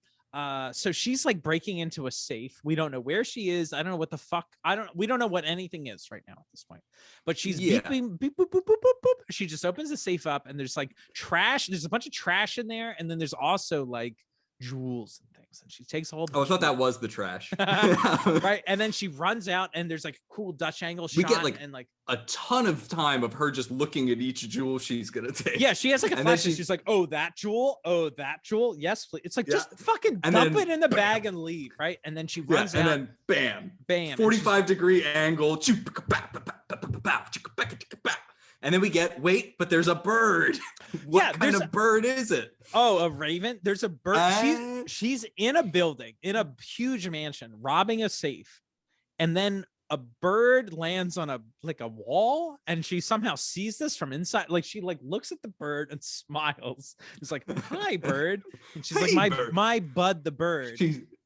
So she's like breaking into a safe. We don't know where she is. I don't know what the fuck. We don't know what anything is right now at this point. But she's beeping, beep, boop, boop, boop, boop, boop. She just opens the safe up, and there's like trash. There's a bunch of trash in there, and then there's also like jewels and things. And she takes hold. Oh, I thought that was the trash. Right. And then she runs out, and there's like a cool Dutch angle shot. We get like a ton of time of her just looking at each jewel she's gonna take. Yeah, she has like a flash. She's like, oh, that jewel. Oh, that jewel. Yes, please. It's like just fucking dump it in the bag and leave, right? And then she runs out. And then bam. 45-degree angle. And then we get, wait, but there's a bird. What kind of bird is it? Oh, a raven. There's a bird. She's in a building, in a huge mansion, robbing a safe. And then a bird lands on a wall, and she somehow sees this from inside. Like she like looks at the bird and smiles. It's like, hi, bird. And she's like, my bud, the bird.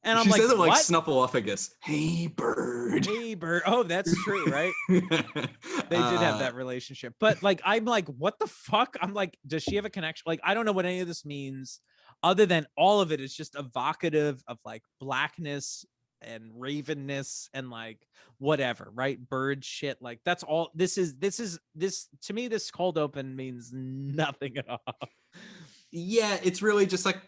And I'm she like, says it like what? Snuffleupagus. Hey, bird. Hey, bird. Oh, that's true, right? They did have that relationship. But like, I'm like, what the fuck? I'm like, does she have a connection? Like, I don't know what any of this means, other than all of it is just evocative of like blackness and ravenness and like whatever, right? Bird shit. Like that's all. This to me, this cold open means nothing at all. Yeah, it's really just like,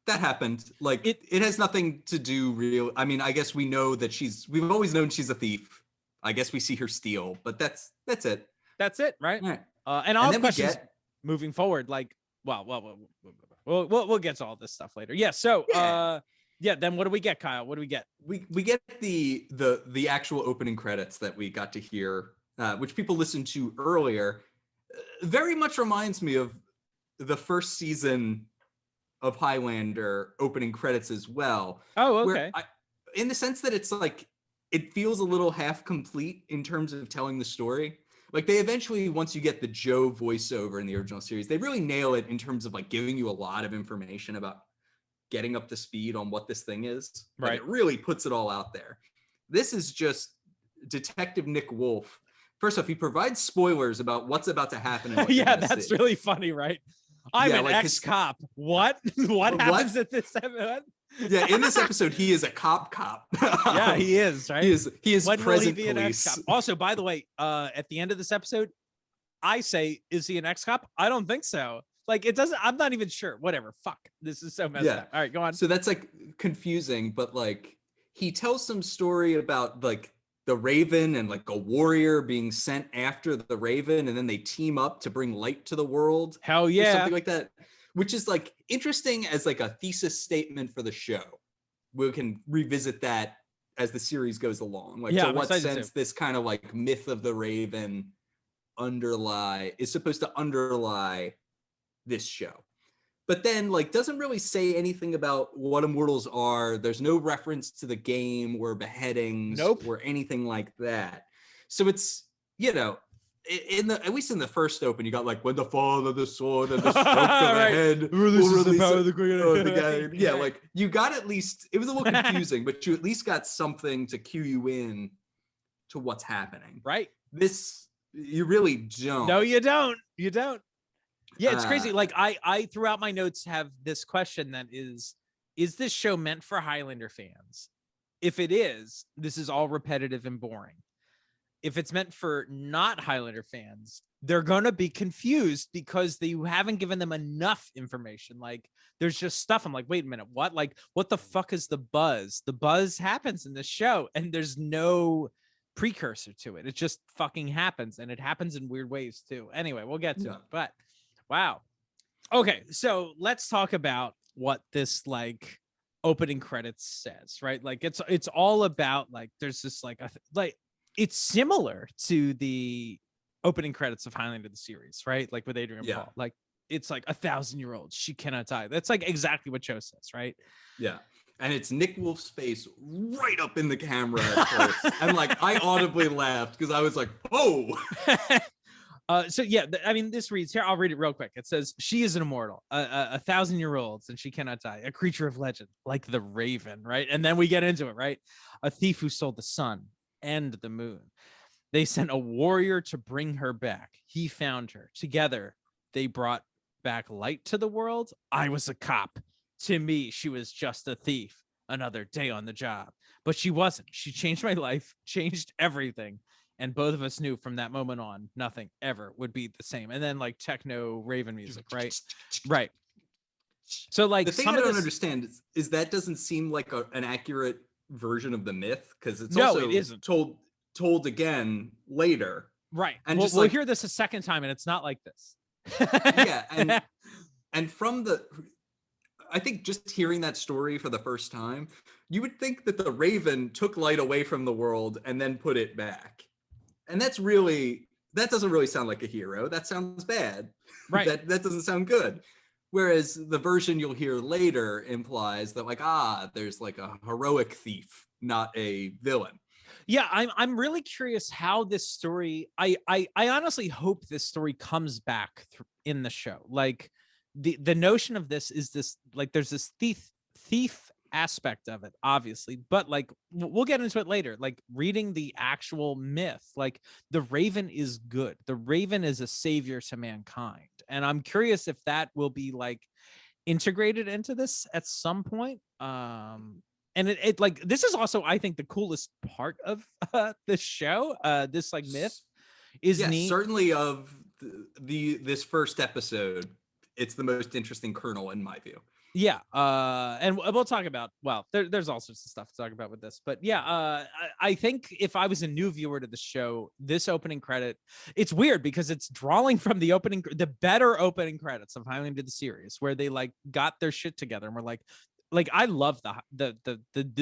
that happened. Like it has nothing to do real. I mean, I guess we know that we've always known she's a thief. I guess we see her steal, but that's it. That's it, right? Right. And all the questions moving forward, like, we'll get to all this stuff later. Yeah. So, then what do we get, Kyle? What do we get? We get the actual opening credits that we got to hear, which people listened to earlier. Very much reminds me of the first season of Highlander opening credits as well. Oh, okay. In the sense that it's like, it feels a little half complete in terms of telling the story. Like they eventually, once you get the Joe voiceover in the original series, they really nail it in terms of like giving you a lot of information about getting up to speed on what this thing is. Like, it really puts it all out there. This is just Detective Nick Wolf. First off, he provides spoilers about what's about to happen. Yeah, that's really funny, right? I'm an ex-cop. What? What happens at this episode? Yeah, in this episode, he is a cop. Yeah, he is, right? He is when present will he be police. An ex-cop? Also, by the way, at the end of this episode, I say, is he an ex-cop? I don't think so. Like, it doesn't, I'm not even sure. Whatever. Fuck. This is so messed up. All right, go on. So that's like confusing, but like he tells some story about like the Raven and like a warrior being sent after the Raven, and then they team up to bring light to the world. Hell yeah. Or something like that, which is like interesting as like a thesis statement for the show. We can revisit that as the series goes along. Like, to what sense this kind of like myth of the Raven is supposed to underlie this show. But then like doesn't really say anything about what immortals are. There's no reference to the game or beheadings or anything like that. So it's, at least in the first open, you got like, when the fall of the sword and the stroke of the head releases the power of the great. Yeah, like you got at least, it was a little confusing, but you at least got something to cue you in to what's happening. Right. This, you really don't. No, you don't. You don't. Yeah, it's crazy. Like I throughout my notes have this question that is this show meant for Highlander fans? If it is, this is all repetitive and boring. If it's meant for not Highlander fans, they're going to be confused because you haven't given them enough information. Like there's just stuff. I'm like, wait a minute, what? Like, what the fuck is the buzz? The buzz happens in this show and there's no precursor to it. It just fucking happens, and it happens in weird ways too. Anyway, we'll get to it, but wow. Okay, so let's talk about what this like opening credits says, right? Like it's all about like there's this like it's similar to the opening credits of Highlander the series, right? Like with Adrian Paul. Like it's like 1,000-year-old, she cannot die. That's like exactly what Joe says, right? Yeah. And it's Nick Wolf's face right up in the camera at first. And like, I audibly laughed because I was like, oh. So yeah, I mean, this reads here. I'll read it real quick. It says, "She is an immortal, a 1,000-year-old, and she cannot die. A creature of legend, like the Raven." Right, and then we get into it. Right, a thief who stole the sun and the moon. They sent a warrior to bring her back. He found her. Together, they brought back light to the world. I was a cop. To me, she was just a thief. Another day on the job, but she wasn't. She changed my life, changed everything. And both of us knew from that moment on, nothing ever would be the same. And then like techno Raven music, right? Right. So like the thing I don't understand is that doesn't seem like an accurate version of the myth, because it's also it isn't. told again later. Right. And we'll hear this a second time, and it's not like this. Yeah, and from I think just hearing that story for the first time, you would think that the Raven took light away from the world and then put it back. And that doesn't really sound like a hero. That sounds bad. Right. that doesn't sound good. Whereas the version you'll hear later implies that like, there's like a heroic thief, not a villain. Yeah, I'm really curious how this story. I honestly hope this story comes back in the show. Like the notion of this is this, like there's this thief aspect of it, obviously, but like we'll get into it later. Like reading the actual myth, like the Raven is good. The Raven is a savior to mankind, and I'm curious if that will be like integrated into this at some point. And it like this is also, I think, the coolest part of this show. This like myth is neat. Certainly of this first episode, it's the most interesting kernel in my view. Yeah, and we'll talk about, well, there's all sorts of stuff to talk about with this, but yeah, I think if I was a new viewer to the show, this opening credit, it's weird because it's drawing from the better opening credits of Highlander the series, where they like got their shit together and were like I love the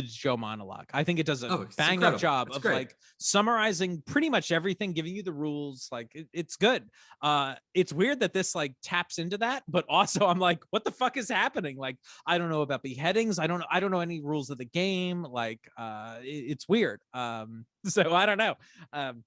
Joe monologue. I think it does a bang up job of like summarizing pretty much everything, giving you the rules. Like it's good. It's weird that this like taps into that, but also I'm like, what the fuck is happening? Like I don't know about beheadings. I don't know any rules of the game. Like it's weird. So I don't know. And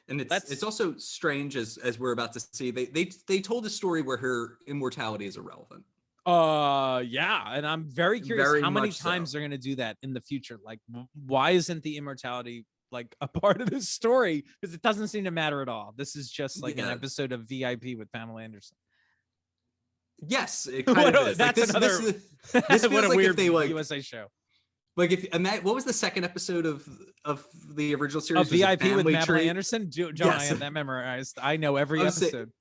it's also strange as we're about to see. They told a story where her immortality is irrelevant. Yeah, and I'm very curious how many times they're gonna do that in the future. Like why isn't the immortality like a part of this story? Because it doesn't seem to matter at all. This is just like an episode of VIP with Pamela Anderson. Yes, it kind of is. That's like, another this what a like weird if they like USA show. Like what was the second episode of the original series? VIP with Pamela Anderson. Joe, yes. I have that memorized. I know every episode.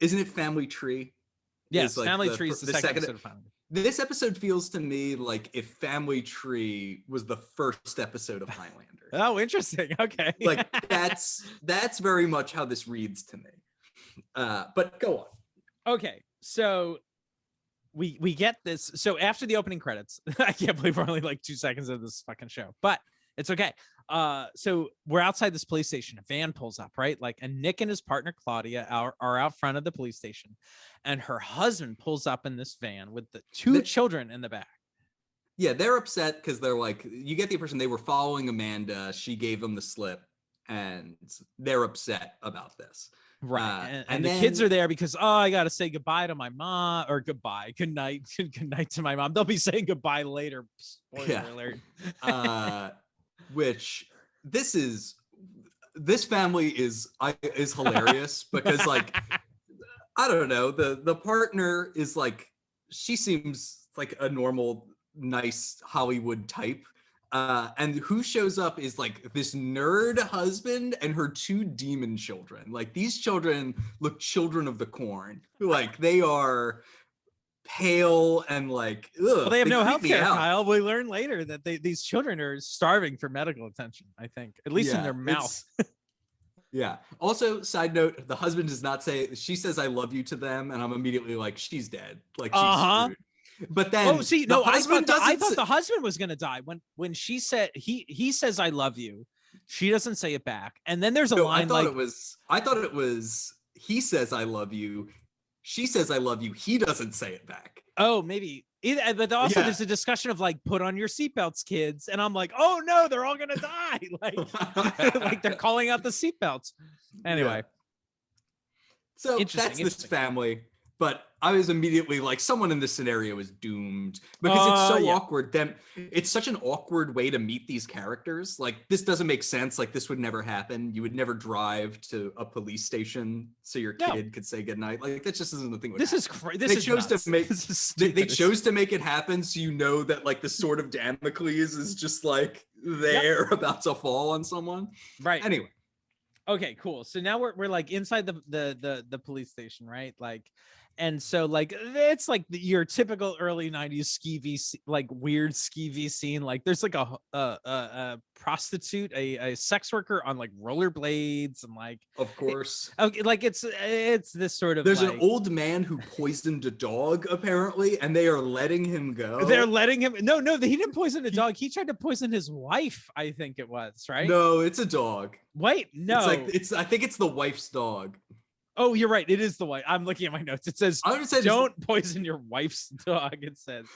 Isn't it Family Tree? Yes, like Family Tree is the second episode of Family. This episode feels to me like if Family Tree was the first episode of Highlander. Oh, interesting. Okay. Like that's very much how this reads to me. But go on. Okay, so we get this. So after the opening credits, I can't believe we're only like 2 seconds of this fucking show, but it's okay. So we're outside this police station. A van pulls up, right? Like, and Nick and his partner Claudia are out front of the police station, and her husband pulls up in this van with the two children in the back. Yeah, they're upset because they're like, you get the impression they were following Amanda. She gave them the slip, and they're upset about this. Right. And the kids are there because, I got to say goodbye to my mom, or good night to my mom. They'll be saying goodbye later. Spoiler alert. Which this family is hilarious because like, I don't know, the partner is like, she seems like a normal, nice Hollywood type. And who shows up is like this nerd husband and her two demon children. Like these children look children of the corn. Like they are pale and like, well, they have no health care, Kyle. We learn later that these children are starving for medical attention, I think, at least in their mouth. Yeah. Also, side note, the husband does not say, she says I love you to them, and I'm immediately like, she's dead. Like she's screwed. But then I thought the husband was gonna die when she said he says I love you. She doesn't say it back. And then there's a line I thought it was he says I love you. She says I love you. He doesn't say it back. Oh, maybe But also Yeah. there's a discussion of like, put on your seatbelts, kids, and I'm like, oh no, they're all gonna die. Like they're calling out the seatbelts. Anyway, so interesting, that's this family. But I was immediately like, someone in this scenario is doomed because it's so awkward. It's such an awkward way to meet these characters. Like, this doesn't make sense. Like, this would never happen. You would never drive to a police station so your kid could say goodnight. Like, that just isn't the thing. This is crazy. They chose to make it happen, so you know that like the sword of Damocles is just like there about to fall on someone. Right. Anyway. Okay, cool. So now we're like inside the police station, right? Like, and so like it's like your typical early 90s skeevy, like weird skeevy scene. Like there's like a prostitute, a sex worker on like rollerblades, and like, of course, like it's this sort of, there's like, an old man who poisoned a dog apparently, and they are letting him go. They're letting him. No, he didn't poison a dog. He tried to poison his wife, I think it was, right? No, it's a dog. Wait, no, I think it's the wife's dog. Oh, you're right. It is the wife. I'm looking at my notes. It says, don't poison your wife's dog. It says.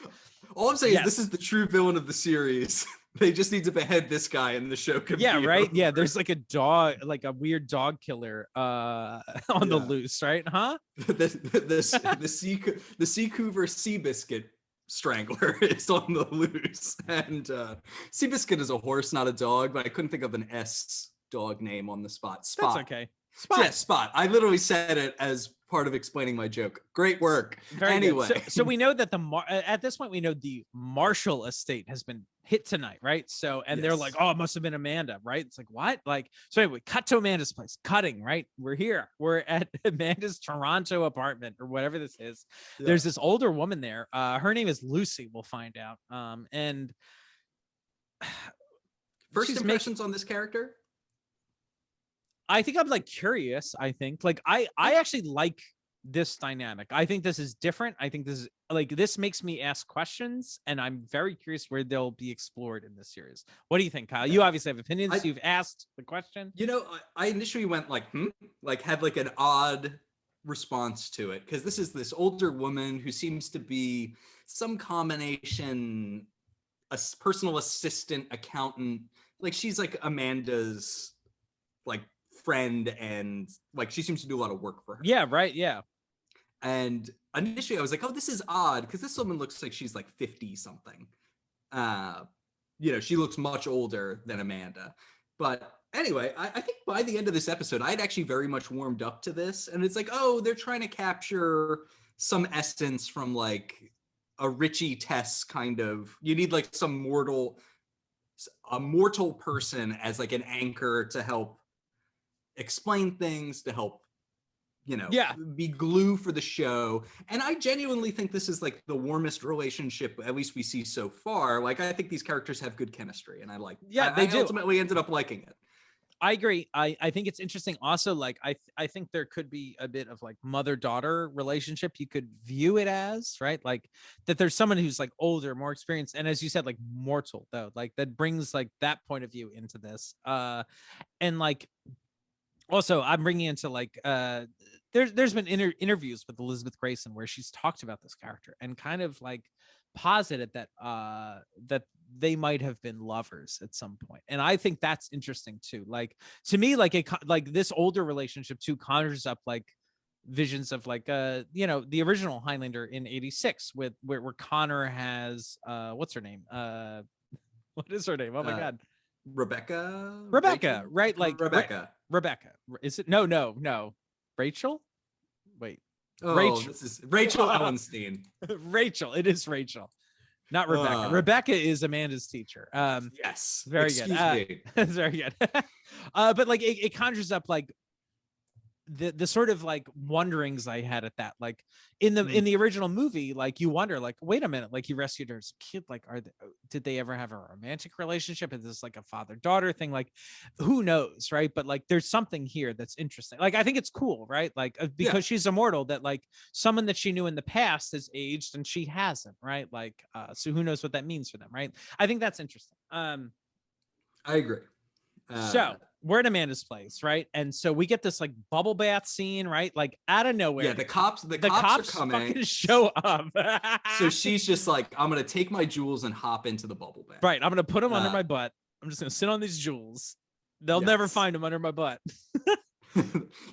All I'm saying is this is the true villain of the series. They just need to behead this guy and the show could be right. over. Yeah, there's like a dog, like a weird dog killer on the loose, right? Huh? the Seacouver Seabiscuit Strangler is on the loose. And Seabiscuit is a horse, not a dog, but I couldn't think of an S dog name on the spot. Spot. That's okay. Spot. Yeah, Spot. I literally said it as part of explaining my joke. Great work. Anyway. So we know that at this point we know the Marshall estate has been hit tonight, right? So, and they're like, oh, it must have been Amanda, right? It's like, what? Like, so anyway, cut to Amanda's place. Cutting, right? We're here. We're at Amanda's Toronto apartment or whatever this is. Yeah. There's this older woman there. Her name is Lucy, we'll find out. And first impressions on this character? I think I'm like curious. I think like I actually like this dynamic. I think this is different. I think this is like, this makes me ask questions, and I'm very curious where they'll be explored in this series. What do you think, Kyle? You obviously have opinions. You've asked the question. You know, I initially went like, like had like an odd response to it, because this is this older woman who seems to be some combination, a personal assistant, accountant. Like she's like Amanda's like friend, and like she seems to do a lot of work for her. Yeah, right. Yeah. And initially I was like, oh, this is odd, because this woman looks like she's like 50 something. You know, she looks much older than Amanda. But anyway, I think by the end of this episode, I'd actually very much warmed up to this. And it's like, oh, they're trying to capture some essence from like a Richie Tess kind of, you need like a mortal person as like an anchor to help explain things, to help, you know, be glue for the show. And I genuinely think this is like the warmest relationship, at least we see so far. Like, I think these characters have good chemistry, and I do. Ultimately ended up liking it. I agree. I think it's interesting. Also, like I think there could be a bit of like mother-daughter relationship. You could view it as, right? Like that there's someone who's like older, more experienced, and as you said, like mortal though. Like that brings like that point of view into this. And like also I'm bringing into like there's been interviews with Elizabeth Grayson where she's talked about this character and kind of like posited that that they might have been lovers at some point. And I think that's interesting too. Like to me, like this older relationship too conjures up like visions of like you know, the original Highlander in 86 with where Connor has what's her name? What is her name? Oh my god. Rebecca, Rachel? Right? Like Rebecca. Is it? No. Rachel? Wait. Oh, Rachel. This is Rachel Ellenstein. Rachel. It is Rachel. Not Rebecca. Rebecca is Amanda's teacher. Yes. Very Excuse good. Me. Very good. But like it conjures up like the sort of like wonderings I had at that, like in the original movie, like you wonder, like, wait a minute, like he rescued her as a kid, like did they ever have a romantic relationship? Is this like a father-daughter thing? Like who knows, right? But like there's something here that's interesting. Like I think it's cool, right? Like because she's immortal, that like someone that she knew in the past has aged and she hasn't, right? Like so who knows what that means for them, right? I think that's interesting. I agree. So we're at Amanda's place, right? And so we get this like bubble bath scene, right? Like out of nowhere. Yeah, the cops are coming. Fucking show up. So she's just like, I'm gonna take my jewels and hop into the bubble bath. Right. I'm gonna put them under my butt. I'm just gonna sit on these jewels. They'll never find them under my butt.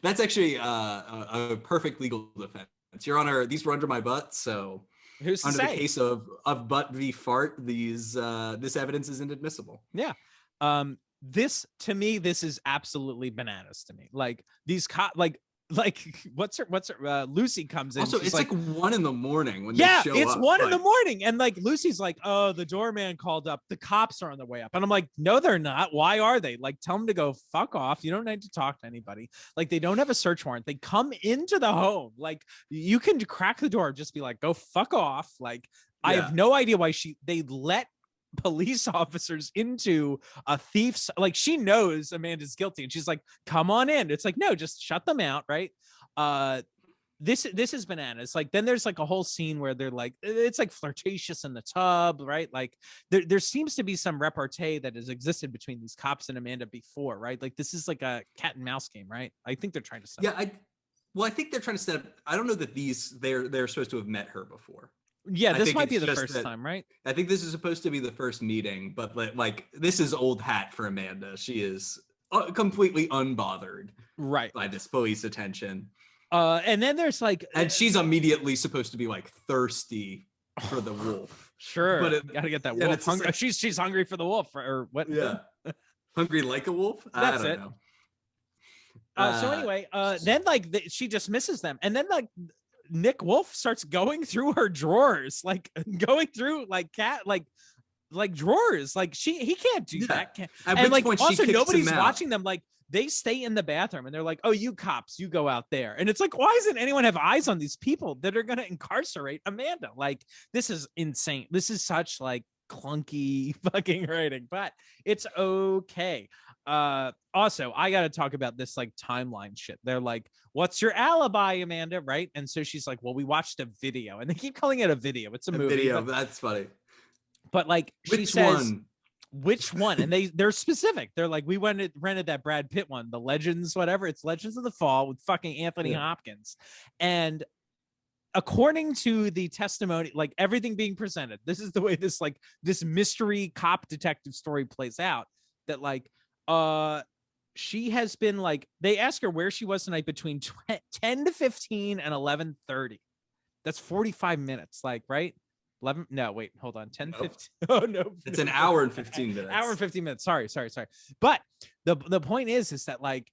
That's actually a perfect legal defense. Your Honor, these were under my butt, so who's to under say? the case of butt v fart, this evidence is inadmissible. Yeah. This to me, this is absolutely bananas to me. Like these what's her Lucy comes in. Also, it's like 1 a.m. when they show it's up. 1 a.m. and like Lucy's like, oh, the doorman called up, the cops are on the way up, and I'm like, no, they're not. Why are they? Like, tell them to go fuck off. You don't need to talk to anybody. Like, they don't have a search warrant. They come into the home. Like, you can crack the door, just be like, go fuck off. Like, I have no idea why they let police officers into a thief's, like, she knows Amanda's guilty and she's like, come on in. It's like, no, just shut them out, right? This is bananas. Like, then there's like a whole scene where they're like, it's like flirtatious in the tub, right? Like there seems to be some repartee that has existed between these cops and Amanda before, right? Like, this is like a cat and mouse game, right? I think they're trying to set up. I think they're trying to set up, I don't know that they're supposed to have met her before. Yeah, this might be the first time, right? I think this is supposed to be the first meeting, but like this is old hat for Amanda. She is completely unbothered, right, by this police attention. And then there's like, and she's immediately supposed to be like thirsty for the wolf. Sure, but gotta get that wolf. Like, she's hungry for the wolf, or what? Yeah, hungry like a wolf. That's I don't know. So anyway, then like she dismisses them, and then like Nick Wolf starts going through her drawers, like going through like drawers. Like he can't do that. And like also nobody's watching them. Like they stay in the bathroom and they're like, oh, you cops, you go out there. And it's like, why doesn't anyone have eyes on these people that are going to incarcerate Amanda? Like, this is insane. This is such like clunky fucking writing, but it's okay. Also, I got to talk about this like timeline shit. They're like, what's your alibi, Amanda? Right. And so she's like, well, we watched a video, and they keep calling it a video. It's a movie. Video. That's funny. But like, she says, which one? And they're specific. They're like, we rented that Brad Pitt one, the Legends, whatever. It's Legends of the Fall with fucking Anthony Hopkins. And according to the testimony, like everything being presented, this is the way this mystery cop detective story plays out, that like, she has been like, they ask her where she was tonight between 10 to 15 and 11:30. That's 45 minutes. Like, right? 11. No, wait, hold on. 10, 15. Oh no. It's an hour and 15 minutes. Hour and 15 minutes. Sorry. But the point is that like,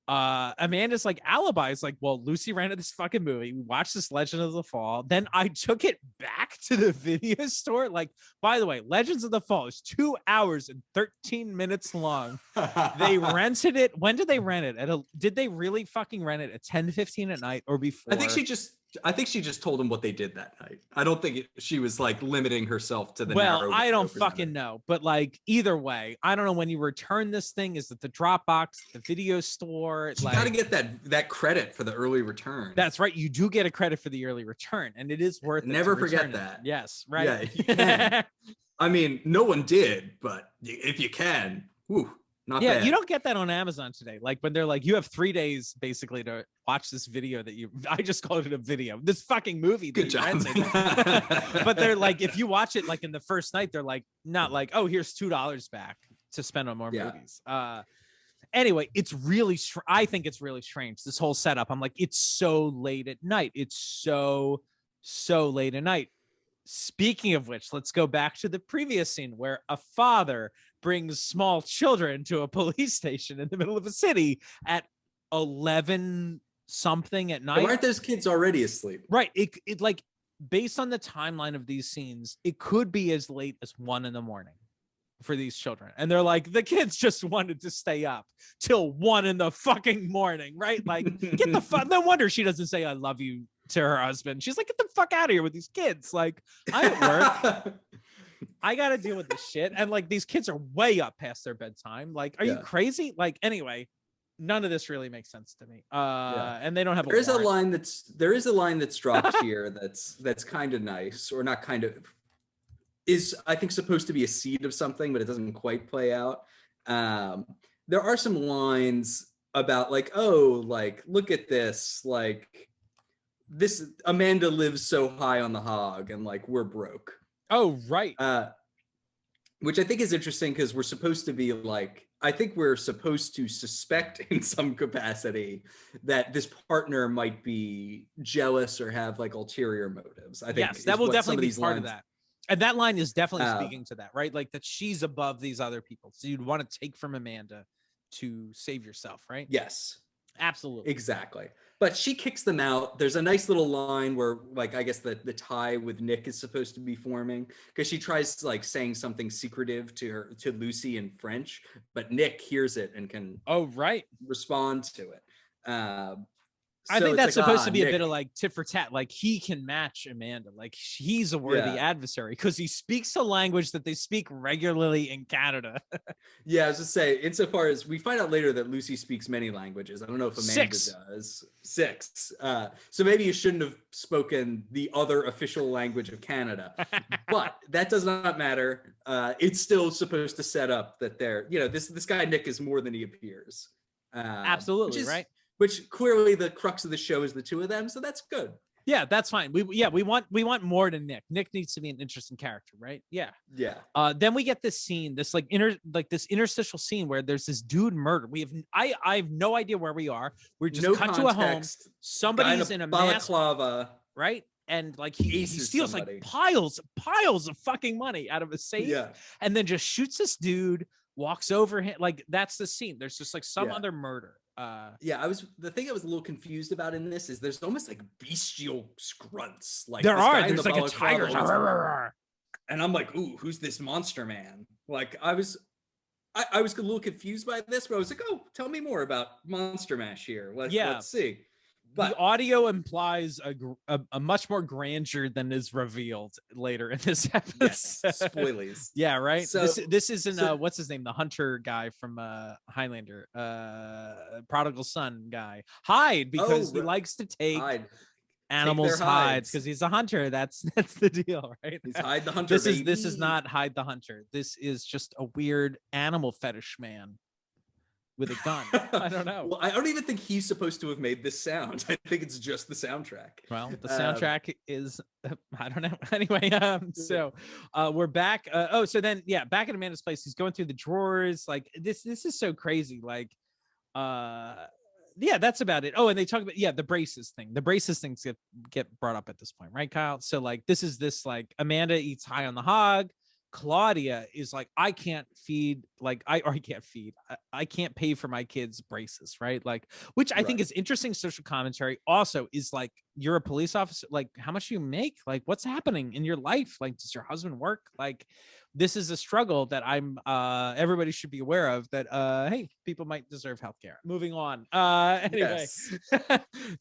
Amanda's like alibi is like, well, Lucy rented this fucking movie. We watched this Legend of the Fall. Then I took it back to the video store. Like, by the way, Legends of the Fall is 2 hours and 13 minutes long. They rented it. When did they rent it? Did they really fucking rent it at 10:15 at night or before? I think she just told them what they did that night. I don't think she was like limiting herself to the. Well, I don't fucking know, but like either way, I don't know when you return this thing. Is it the Dropbox, the video store? You got to get that credit for the early return. That's right. You do get a credit for the early return, and it is worth it. Never forget that. Yes, right. Yeah, if you can. I mean, no one did, but if you can, whew. Not bad. You don't get that on Amazon today. Like when they're like, you have 3 days basically to watch this video I just called it a video, this fucking movie. Good job. But they're like, if you watch it like in the first night, they're like, not like, oh, here's $2 back to spend on more movies. Anyway, it's really, I think it's really strange, this whole setup. I'm like, it's so late at night. It's so late at night. Speaking of which, let's go back to the previous scene where a father brings small children to a police station in the middle of a city at 11 something at night. Why aren't those kids already asleep? Right. It like, based on the timeline of these scenes, it could be as late as 1 a.m. for these children. And they're like, the kids just wanted to stay up till 1 a.m, right? Like, get the fuck. No wonder she doesn't say I love you to her husband. She's like, get the fuck out of here with these kids. Like, I'm at work. I gotta deal with this shit. And like, these kids are way up past their bedtime. Like, are you crazy? Like, anyway, none of this really makes sense to me. And they don't have. There is a line that's dropped here that's kind of nice, or not kind of, is I think supposed to be a seed of something, but it doesn't quite play out. there are some lines about like, oh, like, look at this, like, this Amanda lives so high on the hog, and like we're broke. Oh, right. Which I think is interesting because we're supposed to be like, I think we're supposed to suspect in some capacity that this partner might be jealous or have like ulterior motives. I think yes, that will definitely be part lines, of that. And that line is definitely speaking to that, right? Like that she's above these other people. So you'd want to take from Amanda to save yourself, right? Yes. Absolutely. Exactly. But she kicks them out. There's a nice little line where, like, I guess the tie with Nick is supposed to be forming, because she tries like saying something secretive to Lucy in French, but Nick hears it and can respond to it. I think that's like, supposed to be Nick, a bit of like tit for tat. Like he can match Amanda. Like he's a worthy adversary because he speaks a language that they speak regularly in Canada. Yeah, I was just saying, insofar as we find out later that Lucy speaks many languages. I don't know if Amanda does. 6. So maybe you shouldn't have spoken the other official language of Canada. But that does not matter. It's still supposed to set up that they're, this guy Nick is more than he appears. Absolutely, right? Which clearly the crux of the show is the two of them, so that's good. Yeah, that's fine. We want more than Nick. Nick needs to be an interesting character, right? Yeah. Yeah. Then we get this scene, this like this interstitial scene where there's this dude murdered. I have no idea where we are. We're just cut to a home. Somebody's in a balaclava, right? And like he steals like piles of fucking money out of a safe, and then just shoots this dude. Walks over him, like that's the scene. There's just like some other murder. The thing I was a little confused about in this is there's almost like bestial grunts. Like there's like a tiger, and I'm like, ooh, who's this monster man? Like I was a little confused by this, but I was like, oh, tell me more about Monster Mash here. Let's see. But the audio implies a much more grandeur than is revealed later in this episode. Yes, spoilers. Yeah, right. So, this isn't what's his name, the hunter guy from Highlander, prodigal son guy. Hyde, because he likes to take animals' hides because he's a hunter. That's the deal, right? He's Hyde the hunter. This is not Hyde the hunter. This is just a weird animal fetish man with a gun. I don't know. Well, I don't even think he's supposed to have made this sound. I think it's just the soundtrack. Well, the soundtrack is I don't know. Anyway, so we're back. So then back at Amanda's place, he's going through the drawers. Like this is so crazy. Like that's about it. Oh, and they talk about the braces thing. The braces things get brought up at this point, right, Kyle? So like this like Amanda eats high on the hog. Claudia is like, I can't pay for my kids' braces, right? Like, which I think is interesting social commentary. Also, is like, you're a police officer, like, how much do you make? Like, what's happening in your life? Like, does your husband work? Like, this is a struggle that everybody should be aware of. That hey, people might deserve healthcare. Moving on. Anyway,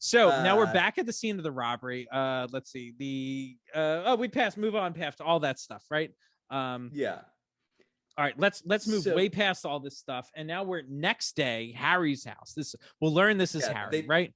so now we're back at the scene of the robbery. Let's see. Move on past all that stuff, right? All right, let's move way past all this stuff, and now we're next day, Harry's house. We'll learn this is Harry, right?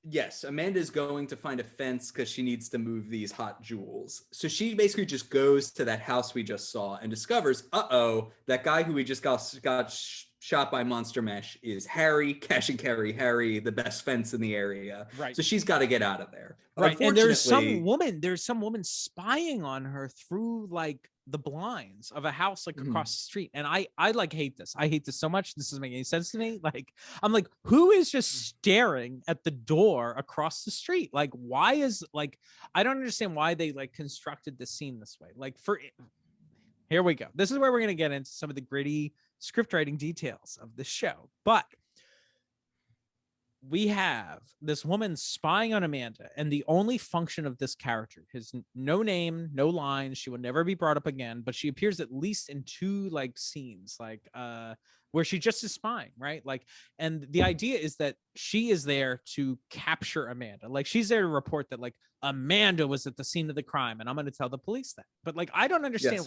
Yes, Amanda's going to find a fence because she needs to move these hot jewels. So she basically just goes to that house we just saw and discovers, that guy who we just got shot by Monster Mash is Harry, cash and carry Harry, the best fence in the area. Right. So she's got to get out of there. Right. And there's some woman spying on her through like the blinds of a house like across the street. And I like hate this. I hate this so much. This doesn't make any sense to me. Like, I'm like, who is just staring at the door across the street? Like, why is like, I don't understand why they like constructed the scene this way. Like here we go. This is where we're going to get into some of the gritty script writing details of the show. But we have this woman spying on Amanda, and the only function of this character has no name, no lines. She will never be brought up again, but she appears at least in 2 like scenes, like where she just is spying, right? Like, and the idea is that she is there to capture Amanda. Like, she's there to report that like Amanda was at the scene of the crime, and I'm going to tell the police that. But like, I don't understand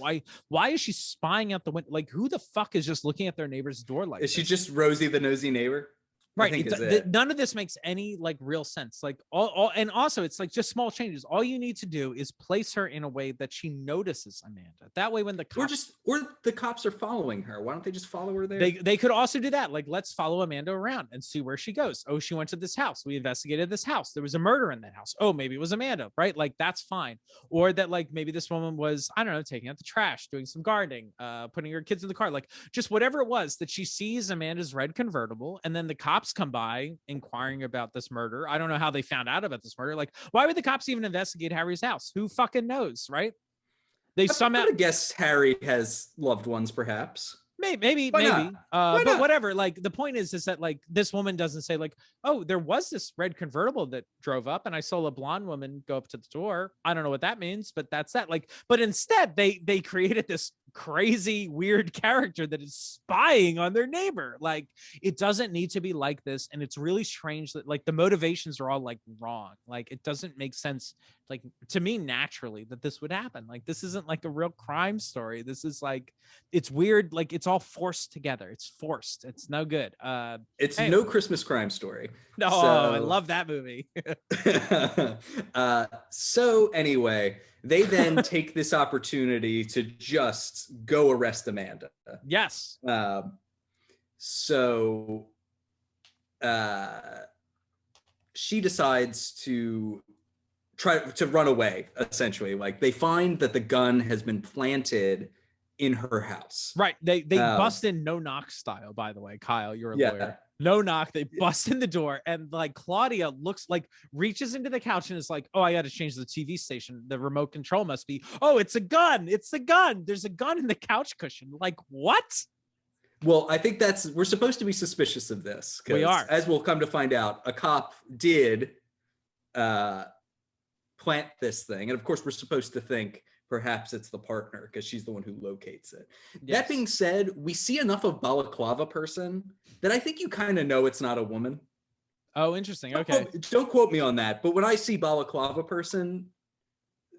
why is she spying out the window? Like, who the fuck is just looking at their neighbor's door like is this? She just Rosie the nosy neighbor? Right. I think is it. None of this makes any like real sense. Like all, and also it's like just small changes. All you need to do is place her in a way that she notices Amanda. That way, when the cops or the cops are following her, why don't they just follow her there? they could also do that. Like, let's follow Amanda around and see where she goes. Oh, she went to this house. We investigated this house. There was a murder in that house. Oh, maybe it was Amanda, right? Like, that's fine. Or that like maybe this woman was, I don't know, taking out the trash, doing some gardening, putting her kids in the car, like just whatever it was that she sees Amanda's red convertible, and then the cops come by inquiring about this murder. I don't know how they found out about this murder. Like, why would the cops even investigate Harry's house? Who fucking knows, right? They somehow, I guess Harry has loved ones, perhaps. Maybe. But whatever. Like, the point is that like this woman doesn't say like, oh, there was this red convertible that drove up and I saw a blonde woman go up to the door. I don't know what that means, but that's that. Like, but instead they created this crazy weird character that is spying on their neighbor. Like, it doesn't need to be like this, and it's really strange that like the motivations are all like wrong. Like, it doesn't make sense, like, to me, naturally, that this would happen. Like, this isn't like a real crime story. This is like, it's weird, like it's all forced together. It's forced. It's no good. It's no Christmas Crime Story. No, I love that movie. So anyway, they then take this opportunity to just go arrest Amanda. Yes. So she decides to try to run away, essentially. Like, they find that the gun has been planted in her house. Right. They bust in no knock style, by the way. Kyle, you're a lawyer. No knock. They bust in the door, and like Claudia looks like, reaches into the couch and is like, oh, I got to change the TV station. The remote control must be, oh, it's a gun. It's the gun. There's a gun in the couch cushion. Like, what? Well, I think we're supposed to be suspicious of this. We are. As we'll come to find out, a cop did plant this thing. And of course, we're supposed to think perhaps it's the partner because she's the one who locates it. Yes. That being said, we see enough of balaclava person that I think you kind of know it's not a woman. Oh, interesting. Okay. Don't quote me on that. But when I see balaclava person,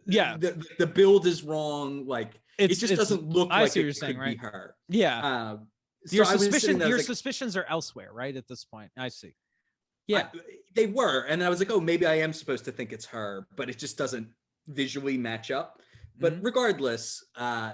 yeah, the build is wrong. Like, it just doesn't look like it could saying, right? be her. Yeah. So your suspicions are elsewhere, right? At this point, I see. Yeah, they were, and I was like, oh, maybe I am supposed to think it's her, but it just doesn't visually match up. But regardless,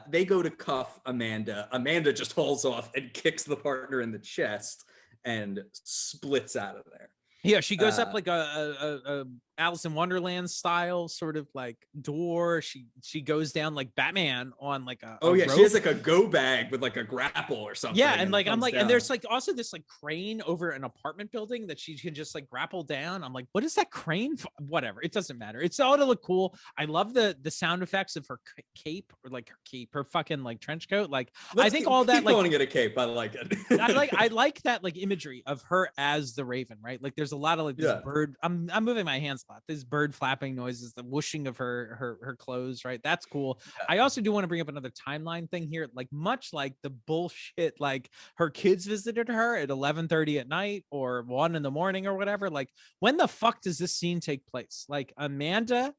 they go to cuff Amanda. Amanda just hauls off and kicks the partner in the chest and splits out of there. Yeah, she goes up like a Alice in Wonderland style sort of like door. She goes down like Batman on like a rope. She has like a go bag with like a grapple or something. Yeah, and like I'm like, and there's like also this like crane over an apartment building that she can just like grapple down. I'm like, what is that crane for? Whatever, it doesn't matter. It's all to look cool. I love the sound effects of her cape, or like her fucking like trench coat. Like, I think all that, like, calling it a cape, I like it. I like that like imagery of her as the Raven, right? Like, there's a lot of like this bird. I'm moving my hands a lot. This bird flapping noises, the whooshing of her clothes, right? That's cool. I also do want to bring up another timeline thing here, like much like the bullshit, like her kids visited her at 11:30 at night or 1 a.m. or whatever. Like, when the fuck does this scene take place? Like, Amanda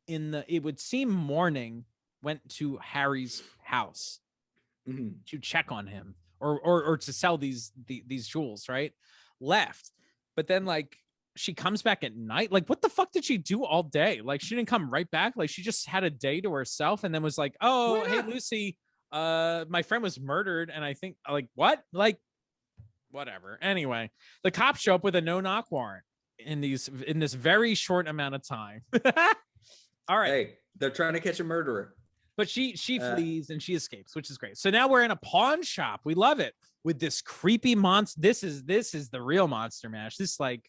it would seem morning went to Harry's house to check on him or to sell these jewels, right? Left, but then like she comes back at night. Like, what the fuck did she do all day? Like, she didn't come right back. Like, she just had a day to herself and then was like, oh, hey, Lucy, my friend was murdered. And I think, like, what? Like, whatever. Anyway, the cops show up with a no-knock warrant in this very short amount of time. All right. Hey, they're trying to catch a murderer. But she flees and she escapes, which is great. So now we're in a pawn shop. We love it, with this creepy monster. This is the real Monster Mash. This like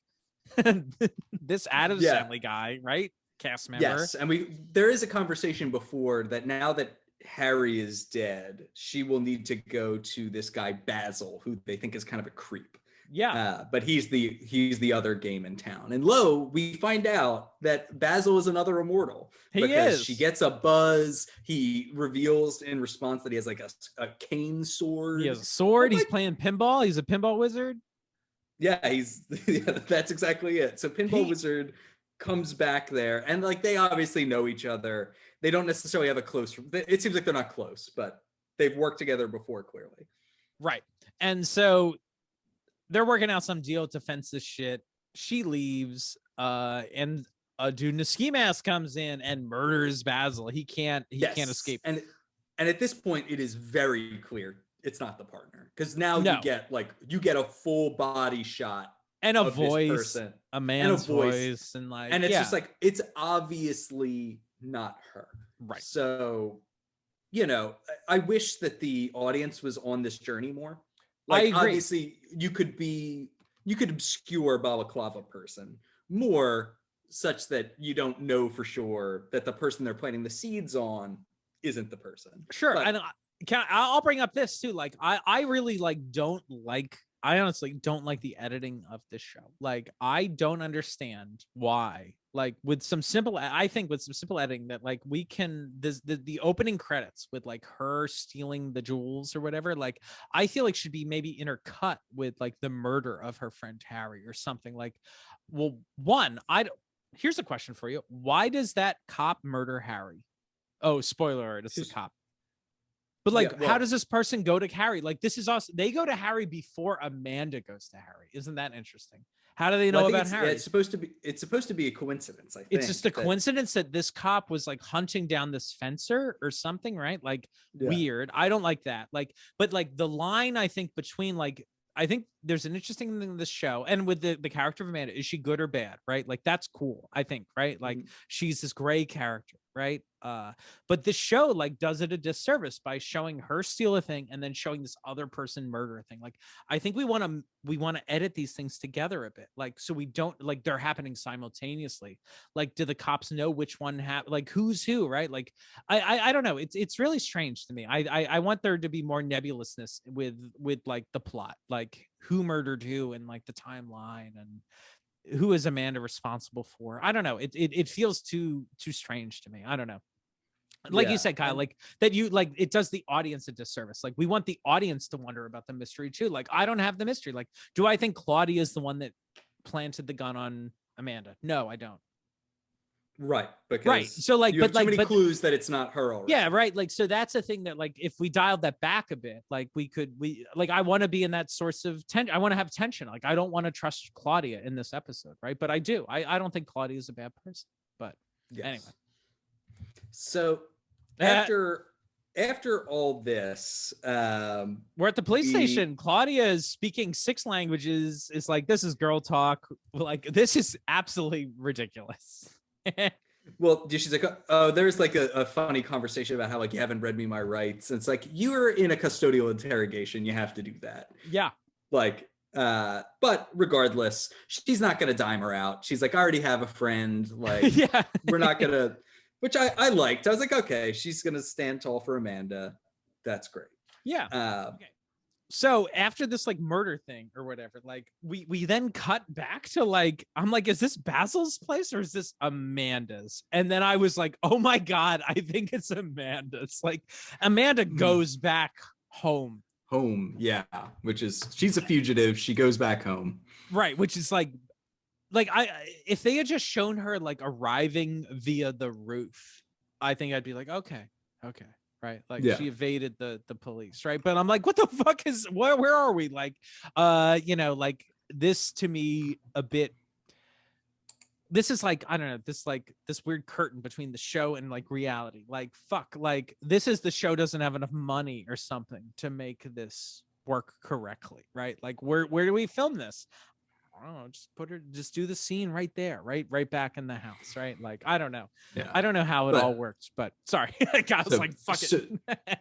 this Addams Family guy, right? Cast member. Yes, and there is a conversation before that now that Harry is dead, she will need to go to this guy Basil, who they think is kind of a creep. Yeah. But he's the other game in town. And we find out that Basil is another immortal. Because she gets a buzz. He reveals in response that he has like a cane sword. He has a sword. He's playing pinball. He's a pinball wizard. Yeah, that's exactly it. So Pinball Wizard comes back there, and like they obviously know each other. They don't necessarily have it seems like they're not close, but they've worked together before, clearly. Right. And so they're working out some deal to fence this shit. She leaves, and a dude in a ski mask comes in and murders Basil. He can't escape. And at this point, it is very clear it's not the partner, because now No. you get a full body shot And a of voice, this person, a man's voice, and like, and it's just like, it's obviously not her. right. So, I wish that the audience was on this journey more. I agree. Obviously, you could obscure balaclava person more, such that you don't know for sure that the person they're planting the seeds on isn't the person. Sure. But, And I'll bring up this too. Like, I really I honestly don't like the editing of this show. Like, I don't understand why, like, with some simple editing that, like, we can, the opening credits with like her stealing the jewels or whatever, like, I feel like should be maybe intercut with like the murder of her friend Harry or something. Like, well, here's a question for you. Why does that cop murder Harry? Oh, spoiler alert, it's the cop. But like, how does this person go to Harry? Like, this is awesome. They go to Harry before Amanda goes to Harry. Isn't that interesting? How do they know about Harry? It's supposed to be a coincidence. I think it's just a coincidence that this cop was like hunting down this fencer or something, right? Like, weird. I don't like that. Like, but like the line, I think, between like, I think there's an interesting thing in this show, and with the character of Amanda, is she good or bad, right? Like, that's cool, I think, right? Like, she's this gray character, right? But this show like does it a disservice by showing her steal a thing and then showing this other person murder a thing. Like, I think we want to edit these things together a bit, like, so we don't, like, they're happening simultaneously. Like, do the cops know which one like, who's who, right? Like, I don't know. It's really strange to me. I want there to be more nebulousness with like the plot, like who murdered who and like the timeline and who is Amanda responsible for. I don't know. It feels too strange to me. I don't know. Like you said, Kyle, like that it does the audience a disservice. Like, we want the audience to wonder about the mystery too. Like, I don't have the mystery. Like, do I think Claudia is the one that planted the gun on Amanda? No, I don't. Right. Because so like, you have too many clues that it's not her already. Yeah, right. Like, so that's the thing that, like, if we dialed that back a bit, like I want to be in that source of tension. I want to have tension. Like, I don't want to trust Claudia in this episode, right? But I do. I don't think Claudia is a bad person. But anyway. So after all this, we're at the police station. Claudia is speaking 6 languages. It's like, this is girl talk. Like, this is absolutely ridiculous. Well, she's like, oh, there's like a funny conversation about how, like, you haven't read me my rights. And it's like, you were in a custodial interrogation. You have to do that. Yeah. Like, but regardless, she's not going to dime her out. She's like, I already have a friend. Like, we're not going to, which I liked. I was like, okay, she's going to stand tall for Amanda. That's great. Yeah. Okay. So after this like murder thing or whatever, like we then cut back to like, I'm like, is this Basil's place or is this Amanda's? And then I was like, oh my God, I think it's Amanda's. Like, Amanda goes back home. Yeah. Which is, she's a fugitive. She goes back home. Right. Which is like if they had just shown her like arriving via the roof, I think I'd be like, okay. Right. Like, she evaded the police. Right. But I'm like, what the fuck where are we? Like, like, this to me a bit, this is like, I don't know, this weird curtain between the show and like reality. Like, fuck, like, this is the show doesn't have enough money or something to make this work correctly. Right. Like, where do we film this? I don't know, just do the scene right there, right back in the house, right? Like, I don't know. Yeah. I don't know how it all works, but sorry. I was like, fuck it.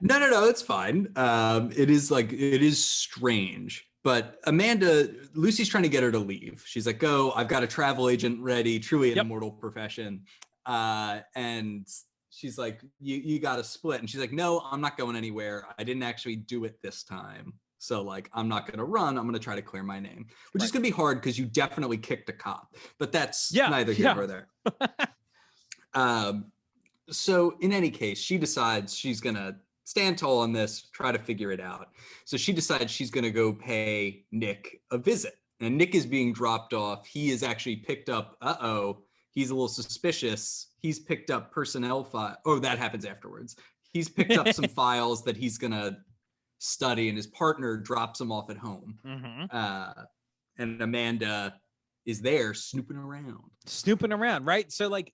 No, it's fine. It is strange. But Lucy's trying to get her to leave. She's like, go, I've got a travel agent ready, truly an immortal profession. And she's like, you got to split. And she's like, no, I'm not going anywhere. I didn't actually do it this time. So like, I'm not going to run. I'm going to try to clear my name, which is going to be hard because you definitely kicked a cop, but that's neither here nor there. So in any case, she decides she's going to stand tall on this, try to figure it out. So she decides she's going to go pay Nick a visit, and Nick is being dropped off. He is actually picked up. He's a little suspicious. He's picked up personnel file. Oh, that happens afterwards. He's picked up some files that he's going to study, and his partner drops him off at home. and Amanda is there snooping around, right? So like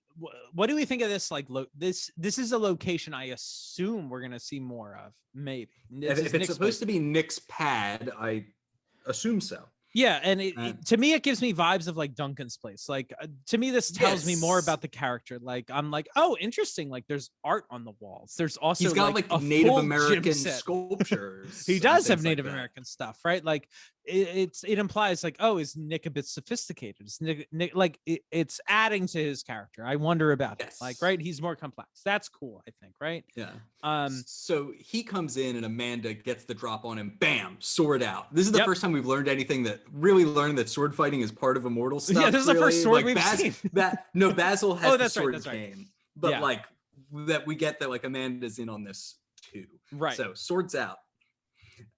what do we think of this? Like this is a location I assume we're gonna see more of, maybe. If it's supposed to be Nick's pad, I assume so. Yeah, and to me, it gives me vibes of like Duncan's place. Like to me, this tells me more about the character. Like I'm like, oh, interesting. Like there's art on the walls. There's also he's got like a Native American sculptures. He does have Native American stuff, right? Like it implies like, oh, is Nick a bit sophisticated? Is Nick like it's adding to his character. I wonder about it. Like, right? He's more complex. That's cool, I think, right? Yeah. So he comes in and Amanda gets the drop on him. Bam, sword out. This is the first time we've learned anything that sword fighting is part of Immortal stuff. Yeah, this is the first sword we've seen. Basil has the sword that's cane, right. but like that we get that like Amanda's in on this too. Right. So swords out.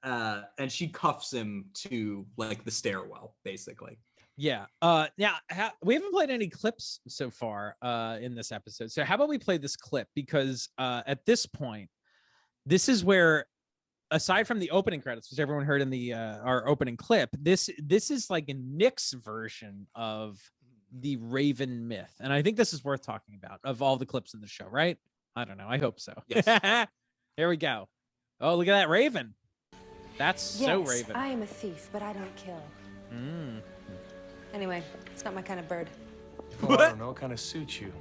And she cuffs him to like the stairwell, basically. Yeah. We haven't played any clips so far in this episode. So how about we play this clip? Because at this point, this is where, aside from the opening credits, which everyone heard in the our opening clip, this is like a Nick's version of the Raven myth. And I think this is worth talking about of all the clips in the show, right? I don't know. I hope so. Yes. Here we go. Oh, look at that Raven. That's so Raven. I am a thief, but I don't kill. Anyway, it's not my kind of bird. Well, I don't know. It kind of suits you.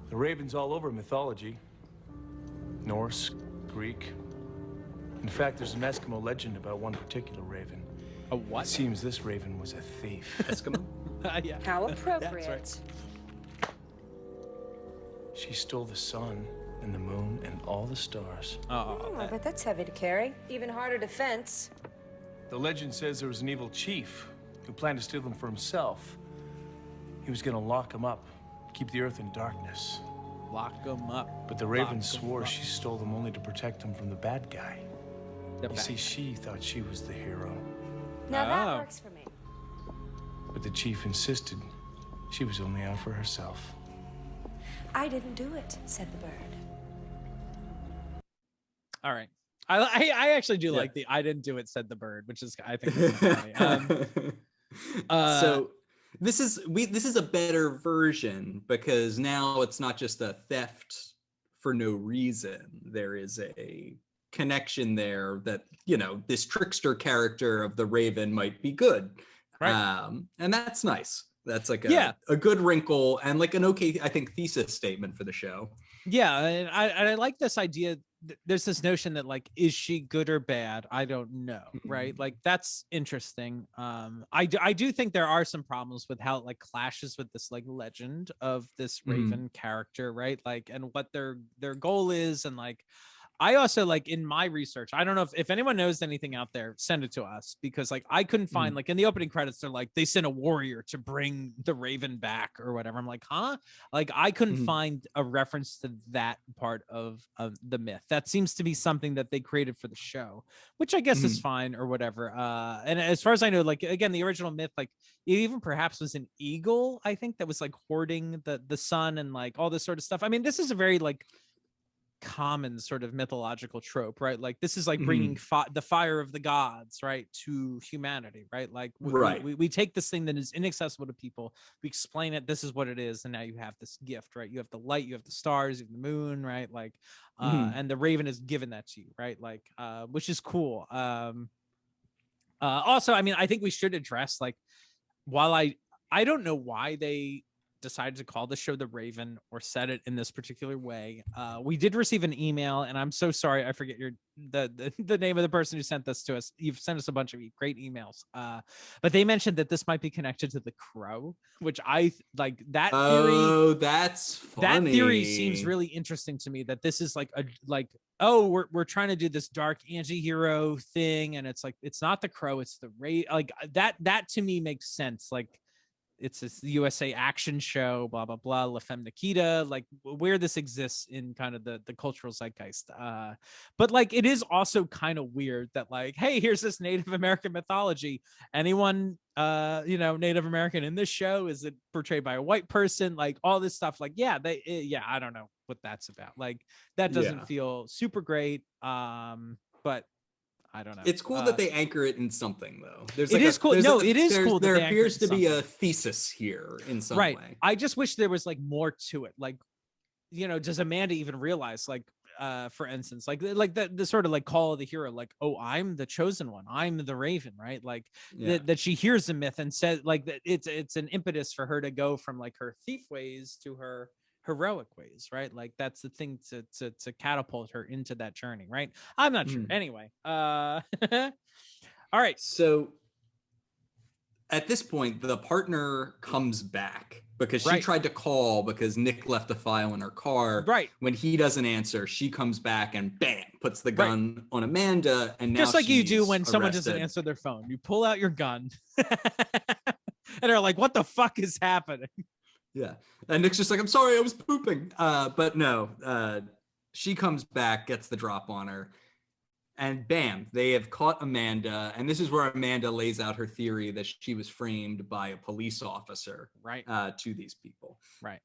The Raven's all over mythology. Norse, Greek. In fact, there's an Eskimo legend about one particular raven. A what? It seems this raven was a thief. Eskimo? Yeah. How appropriate. That's right. She stole the sun and the moon and all the stars. I bet that's heavy to carry. Even harder to fence. The legend says there was an evil chief who planned to steal them for himself. He was gonna lock them up, keep the earth in darkness. Lock them up. But the raven swore she stole them only to protect them from the bad guy. You see, she thought she was the hero. Now that works for me. But the chief insisted she was only out for herself. I didn't do it, said the bird. All right. I actually do like the "I didn't do it," said the bird, which is I think funny. So this is a better version because now it's not just a theft for no reason. There is a connection there that, you know, this trickster character of the Raven might be good. Right. And that's nice. That's like a good wrinkle and like an okay, I think, thesis statement for the show. Yeah, and I like this idea. There's this notion that like, is she good or bad? I don't know, right? Like that's interesting. I do think there are some problems with how it like clashes with this like legend of this Raven character, right? Like, and what their goal is, and like, I also like in my research, I don't know if anyone knows anything out there, send it to us, because like I couldn't find like in the opening credits, they're like, they sent a warrior to bring the Raven back or whatever. I'm like, huh? Like I couldn't find a reference to that part of the myth. That seems to be something that they created for the show, which I guess is fine or whatever. And as far as I know, like again, the original myth, like it even perhaps was an eagle, I think, that was like hoarding the sun and like all this sort of stuff. I mean, this is a very like common sort of mythological trope, right? Like this is like bringing the fire of the gods, right, to humanity, right? Like we take this thing that is inaccessible to people, we explain it, this is what it is, and now you have this gift, right? You have the light, you have the stars, you have the moon, right? Like and the Raven is given that to you, right? Like which is cool. Also, I mean, I think we should address, like, while I don't know why they decided to call the show The Raven or said it in this particular way. We did receive an email, and I'm so sorry, I forget the name of the person who sent this to us. You've sent us a bunch of great emails, but they mentioned that this might be connected to the crow, which I like that theory. Oh, that's funny. That theory seems really interesting to me, that this is like we're trying to do this dark anti-hero thing, and it's like it's not the crow, it's the like that to me makes sense. Like it's this USA action show, blah, blah, blah, La Femme Nikita, like where this exists in kind of the cultural zeitgeist. But like, it is also kind of weird that like, hey, here's this Native American mythology. Anyone, Native American in this show? Is it portrayed by a white person? Like all this stuff, like, I don't know what that's about. Like that doesn't feel super great. But I don't know. It's cool that they anchor it in something, though. There's it is cool. No, it is cool. There that they anchor appears it to in be a something. thesis here in some Right. way. I just wish there was like more to it. Like, does Amanda even realize, like, for instance, like the sort of like call of the hero, like, oh, I'm the chosen one, I'm the Raven, right? Like that she hears the myth and says, like, that it's an impetus for her to go from like her thief ways to her heroic ways, right? Like that's the thing to catapult her into that journey, right? I'm not sure. Anyway, all right. So at this point, the partner comes back because she tried to call because Nick left a file in her car. Right. When he doesn't answer, she comes back and bam, puts the gun on Amanda. And now just like you do when she's someone doesn't arrested. answer their phone, you pull out your gun and they're like, what the fuck is happening? Yeah. And Nick's just like, I'm sorry, I was pooping. But no, she comes back, gets the drop on her. And bam, they have caught Amanda. And this is where Amanda lays out her theory that she was framed by a police officer, right, to these people. Right.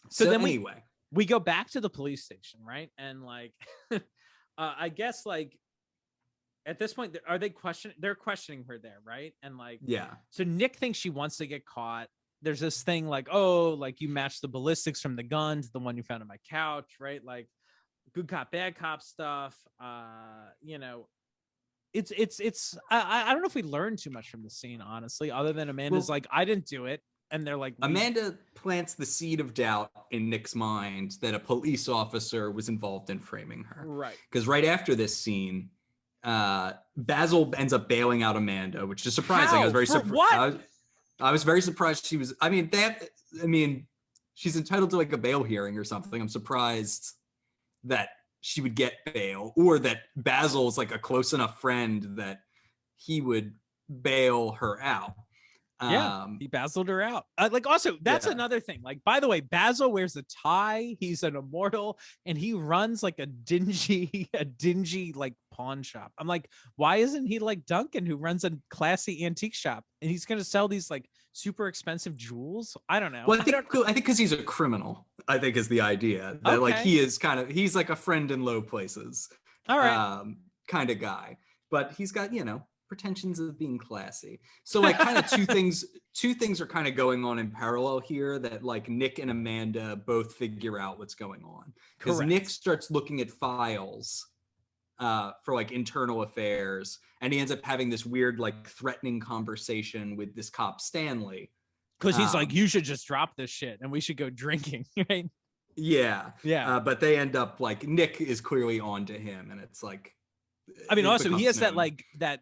So then anyway, we go back to the police station, right? And like, I guess like at this point, they're questioning her there, right? And like, yeah. So Nick thinks she wants to get caught. There's this thing like, oh, like you matched the ballistics from the gun to the one you found on my couch, right? Like, good cop, bad cop stuff. It's I don't know if we learned too much from the scene, honestly, other than Amanda's like, I didn't do it. And they're like, Amanda plants the seed of doubt in Nick's mind that a police officer was involved in framing her. Right. Because right after this scene, Basil ends up bailing out Amanda, which is surprising. How? I was very surprised. I was very surprised she was, she's entitled to like a bail hearing or something. I'm surprised that she would get bail, or that Basil's like a close enough friend that he would bail her out. He Basiled her out. Like, also, that's another thing. Like, by the way, Basil wears a tie. He's an immortal, and he runs like a dingy like pawn shop. I'm like, why isn't he like Duncan, who runs a classy antique shop, and he's gonna sell these like super expensive jewels? I don't know. Well, I think because he's a criminal, I think is the idea that like he's like a friend in low places, all right, kind of guy, but he's got pretensions of being classy. So like kind of two things are kind of going on in parallel here that like Nick and Amanda both figure out what's going on, because Nick starts looking at files for like internal affairs, and he ends up having this weird like threatening conversation with this cop Stanley, because he's like, you should just drop this shit and we should go drinking. Right. But they end up like, Nick is clearly on to him, and it's like, I mean, also he has that like that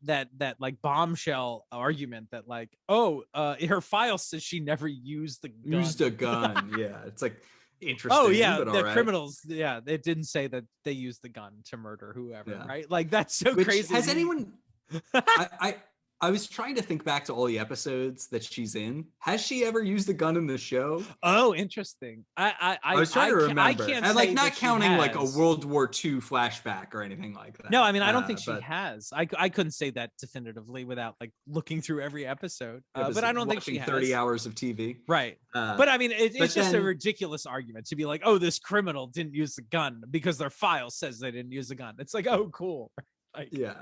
like bombshell argument that like, her file says she never used a gun. Yeah, it's like interesting. Oh yeah, but the criminals. Yeah, it didn't say that they used the gun to murder whoever. Right? Like that's so crazy. Has anyone? I was trying to think back to all the episodes that she's in. Has she ever used a gun in the show? Oh, interesting. I was trying to remember. I can't and like say not counting like a World War II flashback or anything like that. No, I mean I don't think she has. I couldn't say that definitively without like looking through every episode. But I don't think she has. 30 hours of TV. Right. But I mean it's just a ridiculous argument to be like, oh, this criminal didn't use the gun because their file says they didn't use the gun. It's like, oh, cool. Like, yeah.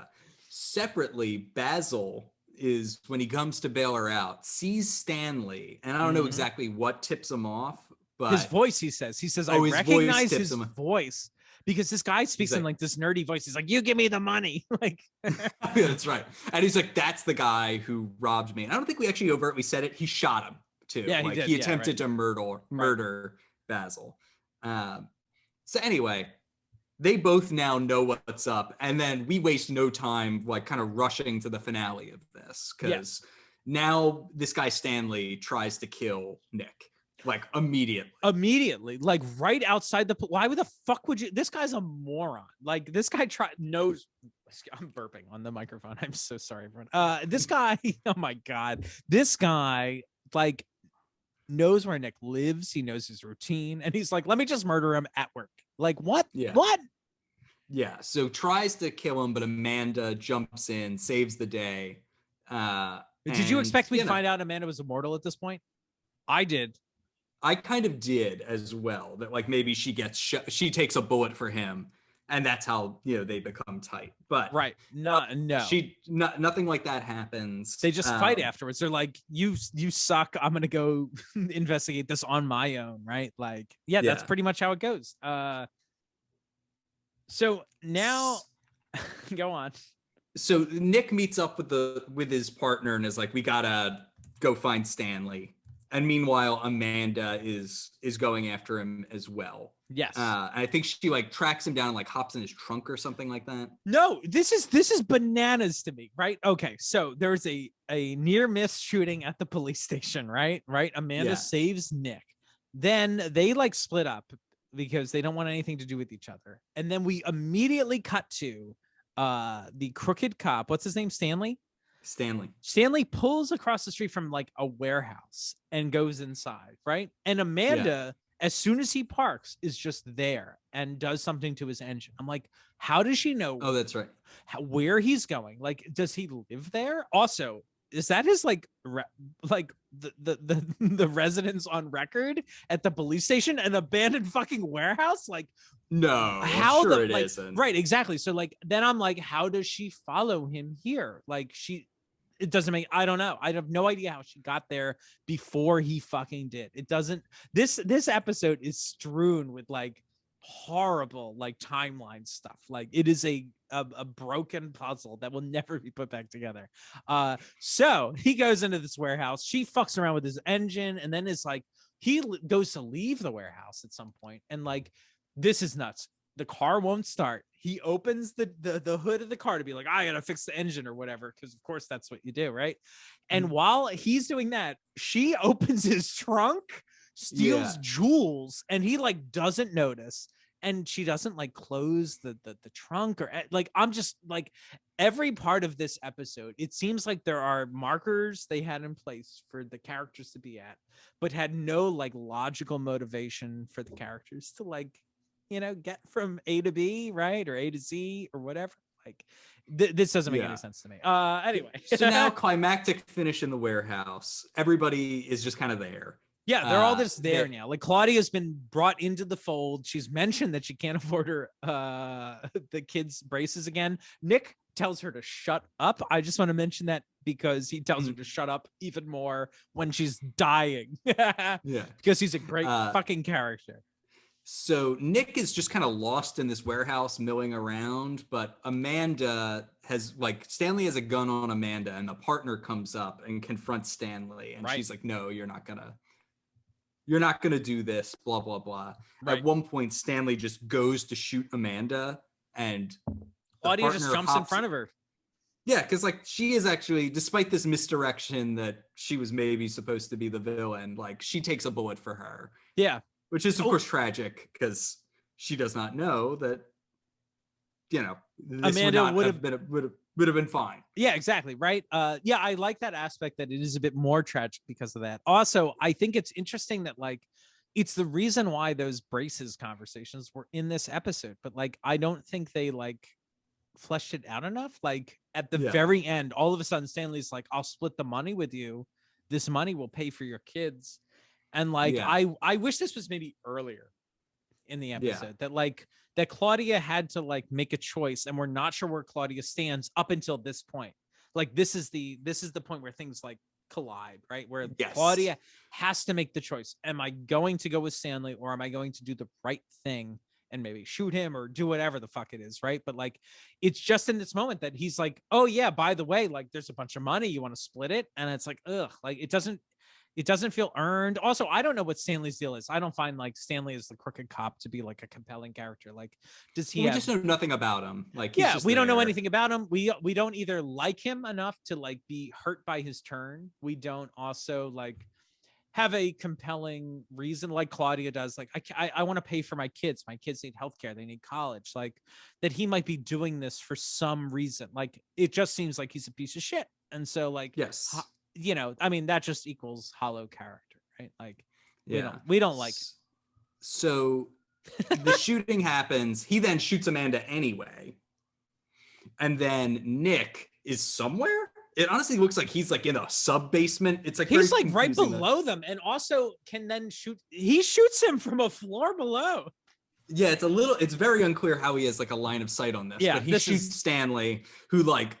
Separately, Basil is, when he comes to bail her out, sees Stanley, and I don't know exactly what tips him off, but his voice, he says, I recognize his voice because this guy speaks in like this nerdy voice. He's like, you give me the money. Like, yeah, that's right. And he's like, that's the guy who robbed me. And I don't think we actually overtly said it. He shot him too. Yeah, like he attempted to murder Basil. So anyway, they both now know what's up, and then we waste no time like kind of rushing to the finale of this, because now this guy Stanley tries to kill Nick like immediately, like right outside why would the fuck would you? This guy's a moron. Like this guy knows. I'm burping on the microphone. I'm so sorry, everyone. This guy, oh my god, this guy like knows where Nick lives. He knows his routine, and he's like, let me just murder him at work. Like what? Yeah. What? Yeah. So tries to kill him, but Amanda jumps in, saves the day. Did you expect me to find out Amanda was immortal at this point? I did. I kind of did as well. That like maybe she takes a bullet for him, and that's how they become tight. But right, no. Nothing like that happens. They just fight afterwards. They're like, you suck, I'm gonna go investigate this on my own, right? Like, yeah, that's pretty much how it goes. So now go on. So Nick meets up with his partner and is like, we gotta go find Stanley. And meanwhile, Amanda is going after him as well. Yes. I think she like tracks him down and like hops in his trunk or something like that. No, this is bananas to me, right? Okay, so there's a near miss shooting at the police station, right? Amanda saves Nick. Then they like split up because they don't want anything to do with each other. And then we immediately cut to the crooked cop. What's his name? Stanley pulls across the street from like a warehouse and goes inside, right? And Amanda, as soon as he parks, is just there and does something to his engine. I'm like, how does she know? Oh, that's right. Where he's going? Like, does he live there? Also, is that his like the residence on record at the police station, an abandoned fucking warehouse? Like, no, how sure it isn't. Right, exactly. So like, then I'm like, how does she follow him here? Like, it doesn't make, I don't know. I have no idea how she got there before he fucking did. It doesn't, this episode is strewn with like horrible like timeline stuff. Like, it is a broken puzzle that will never be put back together. So he goes into this warehouse, she fucks around with his engine, and then it's like he goes to leave the warehouse at some point, and like, this is nuts. The car won't start. He opens the hood of the car to be like, I gotta fix the engine or whatever, because of course that's what you do, right? And while he's doing that, she opens his trunk, steals jewels, and he like doesn't notice. And she doesn't like close the trunk, or like, I'm just like, every part of this episode, it seems like there are markers they had in place for the characters to be at, but had no like logical motivation for the characters to like, get from A to B, right? Or A to Z or whatever. Like, this doesn't make any sense to me. Anyway. So now climactic finish in the warehouse. Everybody is just kind of there. Yeah, they're all just there now. Like, Claudia's been brought into the fold. She's mentioned that she can't afford her the kids' braces again. Nick tells her to shut up. I just want to mention that because he tells her to shut up even more when she's dying. Because he's a great fucking character. So Nick is just kind of lost in this warehouse milling around, but Amanda Stanley has a gun on Amanda, and the partner comes up and confronts Stanley, and she's like, no, you're not gonna do this, blah, blah, blah. Right. At one point, Stanley just goes to shoot Amanda, and Claudia just jumps in front of her. Yeah, because like, she is actually, despite this misdirection that she was maybe supposed to be the villain, like, she takes a bullet for her. Yeah. Which is, of course, tragic, because she does not know that, this Amanda would have been fine. Yeah, exactly. Right. Yeah, I like that aspect, that it is a bit more tragic because of that. Also, I think it's interesting that like, it's the reason why those braces conversations were in this episode, but like, I don't think they like fleshed it out enough. Like, at the very end, all of a sudden, Stanley's like, I'll split the money with you. This money will pay for your kids. And like, I wish this was maybe earlier in the episode, that Claudia had to like make a choice, and we're not sure where Claudia stands up until this point. Like, this is the point where things like collide, right? Where Claudia has to make the choice. Am I going to go with Stanley, or am I going to do the right thing and maybe shoot him or do whatever the fuck it is, right? But like, it's just in this moment that he's like, oh yeah, by the way, like, there's a bunch of money, you want to split it? And it's like, ugh, like, it doesn't feel earned. Also, I don't know what Stanley's deal is. I don't find like Stanley as the crooked cop to be like a compelling character. Like, does he? We just know nothing about him. Like, we don't know anything about him. We don't either like him enough to like be hurt by his turn. We don't also like have a compelling reason like Claudia does. Like, I want to pay for my kids. My kids need healthcare. They need college. Like, that he might be doing this for some reason. Like, it just seems like he's a piece of shit. And so like, I mean, that just equals hollow character, right? Like, we don't like it. So the shooting happens. He then shoots Amanda anyway. And then Nick is somewhere. It honestly looks like he's like in a sub basement. It's like, he's like right below them, and also can then shoot. He shoots him from a floor below. Yeah, it's very unclear how he has like a line of sight on this. Yeah, but he this shoots is- Stanley, who like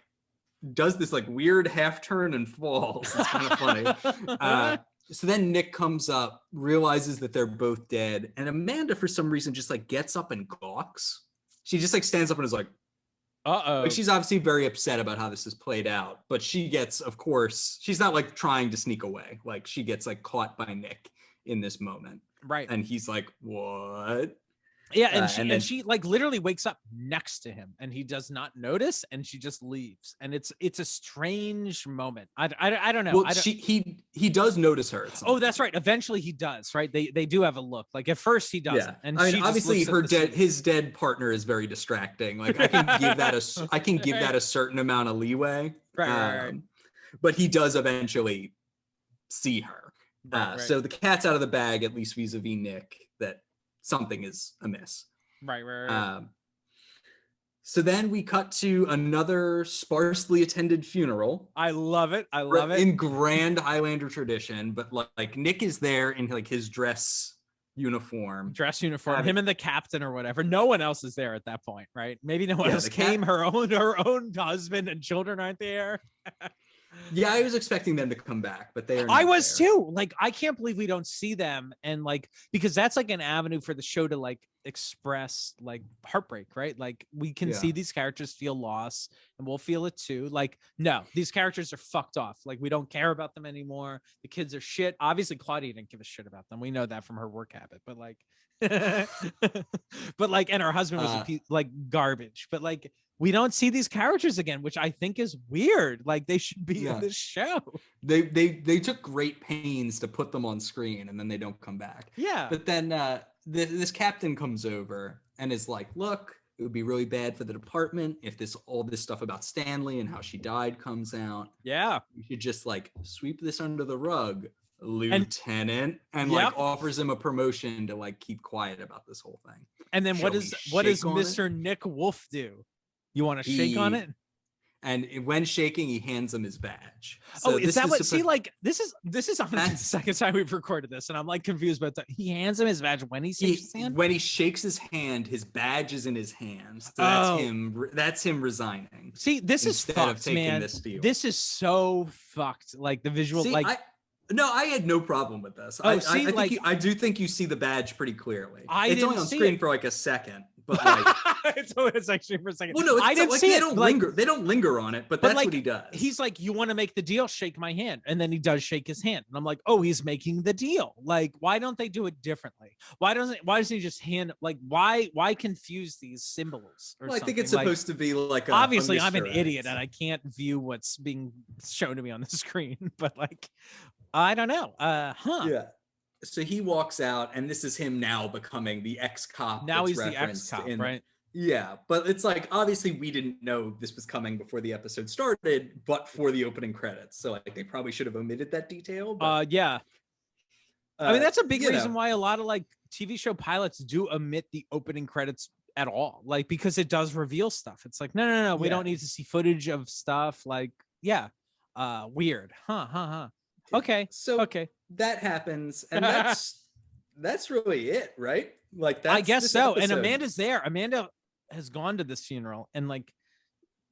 does this like weird half turn and falls. It's kind of funny. So then Nick comes up, realizes that they're both dead, and Amanda for some reason just like gets up and gawks. She just like stands up and is like, Uh-oh. like she's obviously very upset about how this is played out, but she gets, of course, she's not like trying to sneak away. Like she gets like caught by Nick in this moment. Right. And he's like, what? Yeah, and then she like literally wakes up next to him, and he does not notice, and she just leaves, and it's a strange moment. I don't know. Well, he does notice her. Oh, that's right. Eventually, he does. Right? They do have a look. Like at first, he doesn't, and I mean, she just obviously looks at his dead partner is very distracting. Like I can give that a certain amount of leeway. Right. But he does eventually see her. Right. So the cat's out of the bag, at least vis-a-vis Nick, that something is amiss. Right. So then we cut to another sparsely attended funeral. I love it. I love it. In grand Highlander tradition, but like Nick is there in like his dress uniform. Him and the captain or whatever. No one else is there at that point, right? Maybe no one else came. Her own husband and children aren't there. Yeah, I was expecting them to come back, but they are. I was too. Like, I can't believe we don't see them, and like because that's like an avenue for the show to like express like heartbreak, right? Like we can see these characters feel loss, and we'll feel it too. Like, no, these characters are fucked off. Like, we don't care about them anymore. The kids are shit. Obviously, Claudia didn't give a shit about them. We know that from her work habit. But like, and her husband was like garbage. But like, we don't see these characters again, which I think is weird. Like they should be in this show. They took great pains to put them on screen, and then they don't come back. Yeah. But then this captain comes over and is like, "Look, it would be really bad for the department if all this stuff about Stanley and how she died comes out. Yeah, you should just like sweep this under the rug, Lieutenant," and like offers him a promotion to like keep quiet about this whole thing. And then what does Mr. Nick Wolf do? You want to shake on it? And when shaking, he hands him his badge. So is that what? See, like this is honestly the second time we've recorded this, and I'm like confused about that. He hands him his badge when he shakes his hand. When he shakes his hand, his badge is in his hand. So that's him resigning. See, this is fucked, man. This is so fucked. Like the visual, I had no problem with this. I do think you see the badge pretty clearly. It's only on screen for like a second, but like it's actually for a second. Well, no, I didn't see it. They don't linger on it, but that's what he does. He's like, "You want to make the deal? Shake my hand," and then he does shake his hand, and I'm like, "Oh, he's making the deal." Like, why don't they do it differently? Why doesn't he just hand like why confuse these symbols? I think it's supposed to be like obviously I'm an idiot and I can't view what's being shown to me on the screen, but like. I don't know. Yeah. So he walks out, and this is him now becoming the ex-cop. Now he's the ex-cop, right? Yeah, but it's like obviously we didn't know this was coming before the episode started, but for the opening credits, so like they probably should have omitted that detail. But, yeah. I mean, that's a big reason why a lot of like TV show pilots do omit the opening credits at all, like because it does reveal stuff. It's like no, we don't need to see footage of stuff. Like, weird, huh. Okay. So that happens, and that's really it, right? Like that's I guess so. Episode. And Amanda's there. Amanda has gone to this funeral and like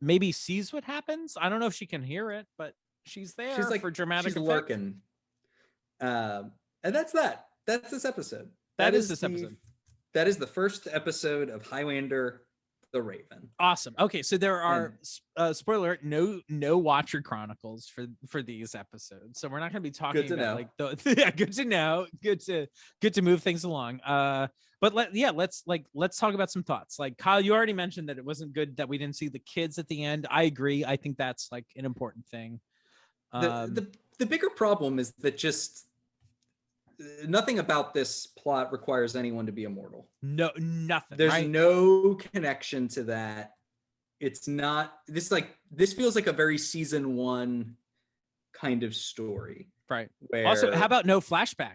maybe sees what happens. I don't know if she can hear it, but she's there. She's like for dramatic effect. Lurking. And that's that. That's this episode. That is this episode. That is the first episode of Highlander the Raven. Awesome. Okay, so there are spoiler alert, no Watcher Chronicles for these episodes, so we're not going to be talking about like good to know, good to move things along. But let's talk about some thoughts. Like Kyle, you already mentioned that it wasn't good that we didn't see the kids at the end. I agree. I think that's like an important thing. The bigger problem is that just nothing about this plot requires anyone to be immortal. No, nothing. There's no connection to that. It's not this feels like a very season 1 kind of story. Right. Also, how about no flashback?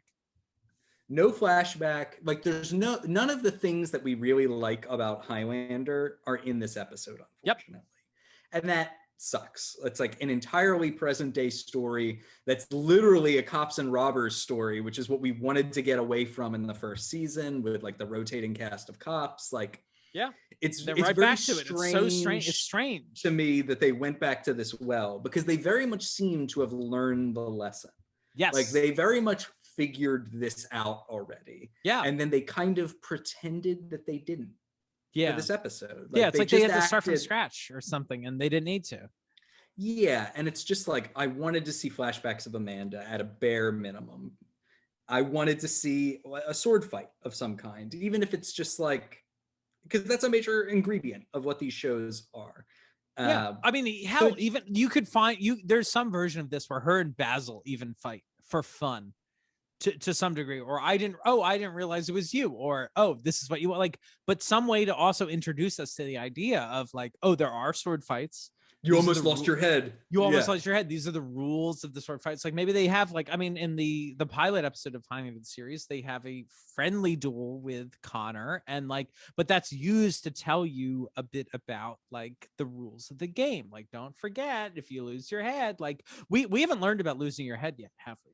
No flashback. Like there's none of the things that we really like about Highlander are in this episode, unfortunately. And that sucks. It's like an entirely present day story that's literally a cops and robbers story, which is what we wanted to get away from in the first season with like the rotating cast of cops. Like, Yeah, it's they're very right back to it. strange, It's so strange. It's strange to me that they went back to this well, because they very much seem to have learned the lesson. Yes, Like they very much figured this out already. Yeah, and then they kind of pretended that they didn't. Yeah, for this episode. Yeah, it's like they had to start from acted- scratch or something, and they didn't need to. Yeah, and it's just like I wanted to see flashbacks of Amanda at a bare minimum. I wanted to see a sword fight of some kind, even if it's just like, because that's a major ingredient of what these shows are. Yeah, I mean, hell, so- even you could find there's some version of this where her and Basil even fight for fun to some degree, or I didn't realize it was you, or oh, this is what you want, like, but some way to also introduce us to the idea of like, oh, there are sword fights. You These are almost the lost your head. You almost Yeah. lost your head. These are the rules of the sword fights. Like maybe they have like, I mean, in the pilot episode of Timing of the Series, they have a friendly duel with Connor, and like, but that's used to tell you a bit about like the rules of the game. Like, don't forget, if you lose your head, like we haven't learned about losing your head yet, have we?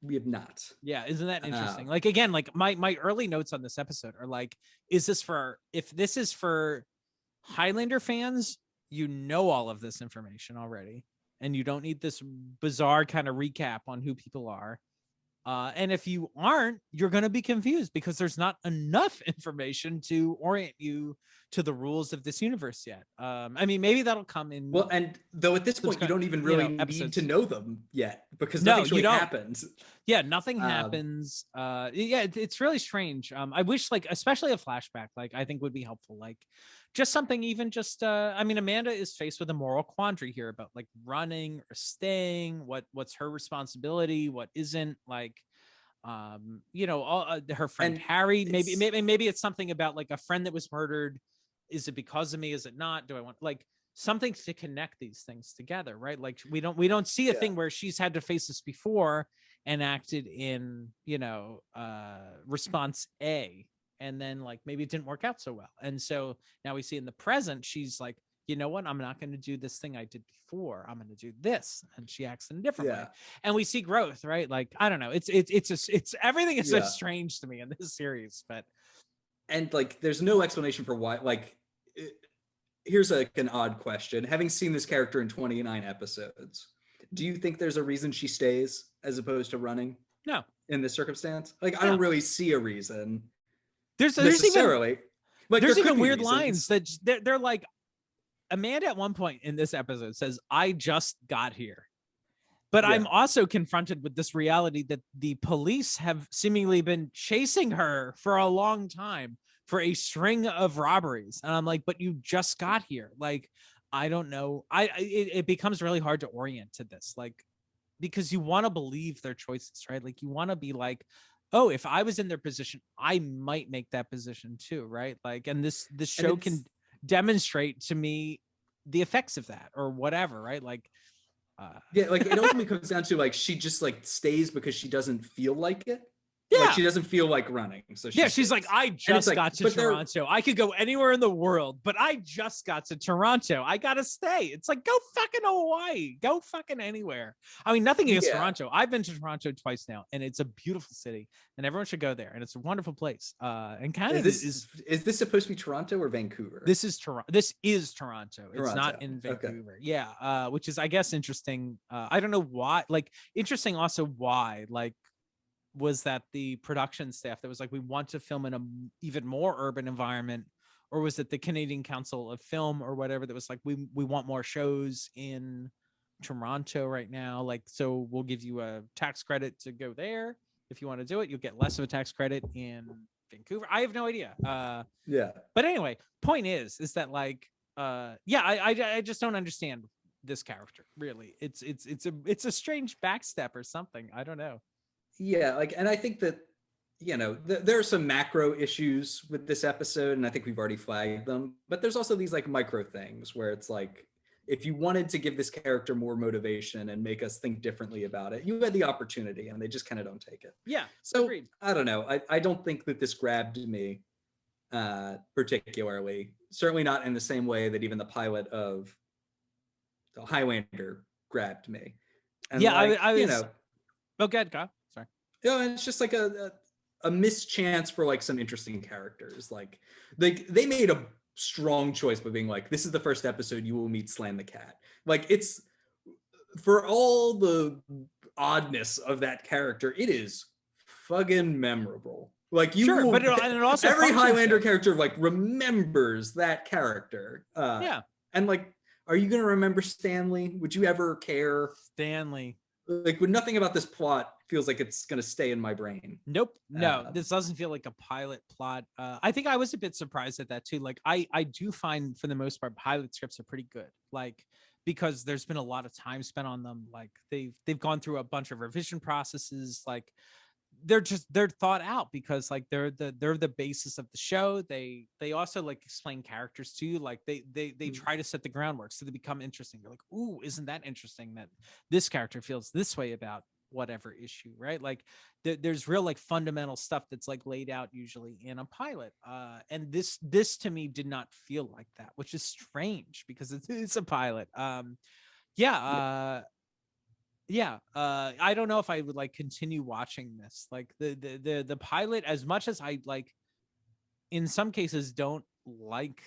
We have not. Yeah, isn't that interesting? Like again, like my early notes on this episode are like, if this is for Highlander fans, you know all of this information already, and you don't need this bizarre kind of recap on who people are. And if you aren't, you're going to be confused because there's not enough information to orient you to the rules of this universe yet. I mean, maybe that'll come in. Well, and though at this point you don't even really need episodes. to know them yet, because No, nothing's you really don't. happened. Yeah, nothing happens. It's really strange. I wish, like, especially a flashback, like I think would be helpful. Like just something, even just I mean, Amanda is faced with a moral quandary here about like running or staying, what's her responsibility, what isn't, like all her friend And Harry, maybe it's something about like a friend that was murdered. Is it because of me? Is it not? Do I want like something to connect these things together, right? Like we don't see a thing where she's had to face this before and acted in response A, and then like maybe it didn't work out so well, and so now we see in the present she's like, you know what, I'm not going to do this thing I did before, I'm going to do this, and she acts in a different way, and we see growth, right? Like I don't know, it's everything is so strange to me in this series, but and like there's no explanation for why. Like here's an odd question: having seen this character in 29 episodes, do you think there's a reason she stays as opposed to running? No. In this circumstance, like I don't really see a reason. There's necessarily even, like there's there could even be weird reasons. lines that they're like, Amanda at one point in this episode says, I just got here. But I'm also confronted with this reality that the police have seemingly been chasing her for a long time for a string of robberies. And I'm like, but you just got here. Like, I don't know. It becomes really hard to orient to this, like, because you want to believe their choices, right? Like you want to be like, oh, if I was in their position, I might make that position too, right? Like, and this show can demonstrate to me the effects of that or whatever, right? Like like it ultimately comes down to like she just like stays because she doesn't feel like it. Yeah, like she doesn't feel like running, so she's stays. like, I just like, got to Toronto. I could go anywhere in the world, but I just got to Toronto. I gotta stay. It's like, go fucking Hawaii, go fucking anywhere. I mean, nothing against Toronto. I've been to Toronto twice now, and it's a beautiful city, and everyone should go there. And it's a wonderful place. And Canada is this supposed to be Toronto or Vancouver? This is Toronto. This is Toronto. It's not in Vancouver. Okay. Yeah, which is, I guess, interesting. I don't know why. Like, interesting also why. Like, was that the production staff that was like, we want to film in a even more urban environment, or was it the Canadian Council of Film or whatever that was like, we want more shows in Toronto right now, like, so we'll give you a tax credit to go there. If you want to do it, you'll get less of a tax credit in Vancouver. I have no idea. But anyway, point is that like I just don't understand this character, really. It's a strange backstep or something. I don't know. Yeah, like, and I think that, there are some macro issues with this episode, and I think we've already flagged them, but there's also these like micro things where it's like, if you wanted to give this character more motivation and make us think differently about it, you had the opportunity, and they just kind of don't take it. Yeah, so agreed. I don't know. I don't think that this grabbed me particularly, certainly not in the same way that even the pilot of Highlander grabbed me. And Yeah, like, I was. you know, Oh, good, go. Sorry. you know, it's just like a missed chance for like some interesting characters. Like they made a strong choice by being like, this is the first episode you will meet Slan the Cat. Like it's for all the oddness of that character, it is fucking memorable. Like you Sure, will, but it also every functions Highlander though. character like remembers that character. Yeah, And like, are you gonna remember Stanley? Would you ever care? Stanley. Like, when nothing about this plot feels like it's gonna stay in my brain. Nope. No, this doesn't feel like a pilot plot. I think I was a bit surprised at that too. Like I do find for the most part pilot scripts are pretty good. Like because there's been a lot of time spent on them. Like they've gone through a bunch of revision processes. Like they're thought out because like they're the basis of the show. They also like explain characters to you. Like they try to set the groundwork so they become interesting. You're like, ooh, isn't that interesting that this character feels this way about whatever issue, right? Like there's real like fundamental stuff that's like laid out usually in a pilot, and this to me did not feel like that, which is strange because it's a pilot. I don't know if I would like continue watching this. Like the pilot, as much as I like in some cases don't like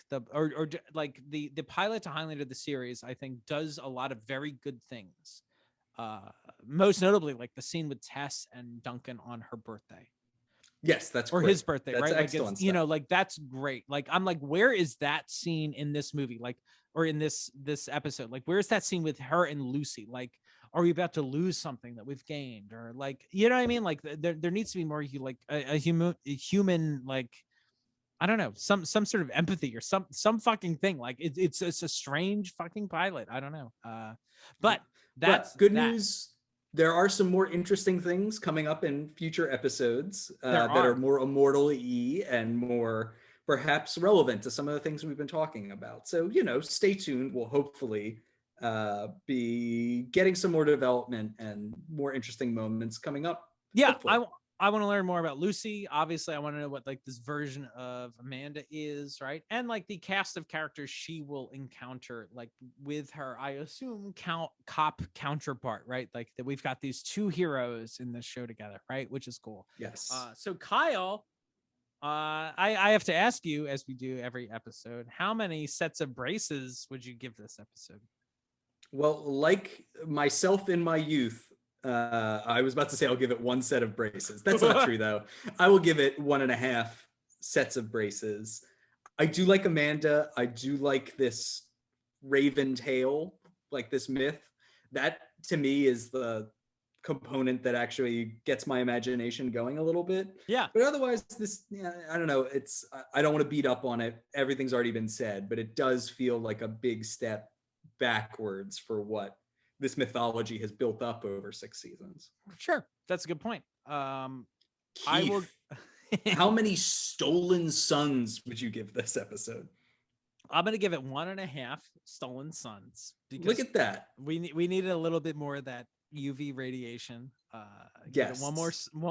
like the pilot to Highlander the series, I think does a lot of very good things. Most notably like the scene with Tess and Duncan on her birthday. Yes, that's or great. His birthday, That's right? Like excellent it's, you know, like that's great. Like I'm like, where is that scene in this movie? Like, or in this episode? Like, where's that scene with her and Lucy? Like, are we about to lose something that we've gained? Or like, you know what I mean? Like there needs to be more like a human like, I don't know, some sort of empathy or some fucking thing. Like it's a strange fucking pilot. I don't know. But that's good news. There are some more interesting things coming up in future episodes that are more immortal-y and more perhaps relevant to some of the things we've been talking about. So, you know, stay tuned. We'll hopefully be getting some more development and more interesting moments coming up. Yeah, hopefully. I want to learn more about Lucy. Obviously, I want to know what like this version of Amanda is, right? And like the cast of characters she will encounter, like with her, I assume cop counterpart, right? Like that we've got these two heroes in this show together, right? Which is cool. Yes. So Kyle, I have to ask you, as we do every episode, how many sets of braces would you give this episode? Well, like myself in my youth, I was about to say I'll give it one set of braces. That's not true though. I will give it 1.5 sets of braces. I do like Amanda. I do like this Raven tale, like this myth. That to me is the component that actually gets my imagination going a little bit. Yeah. But otherwise, this, I don't know. I don't want to beat up on it. Everything's already been said, but it does feel like a big step backwards for what this mythology has built up over 6 seasons. Sure, that's a good point. Keith, I will. How many stolen sons would you give this episode? I'm gonna give it 1.5 stolen sons. Because look at that. We needed a little bit more of that UV radiation. Yes. One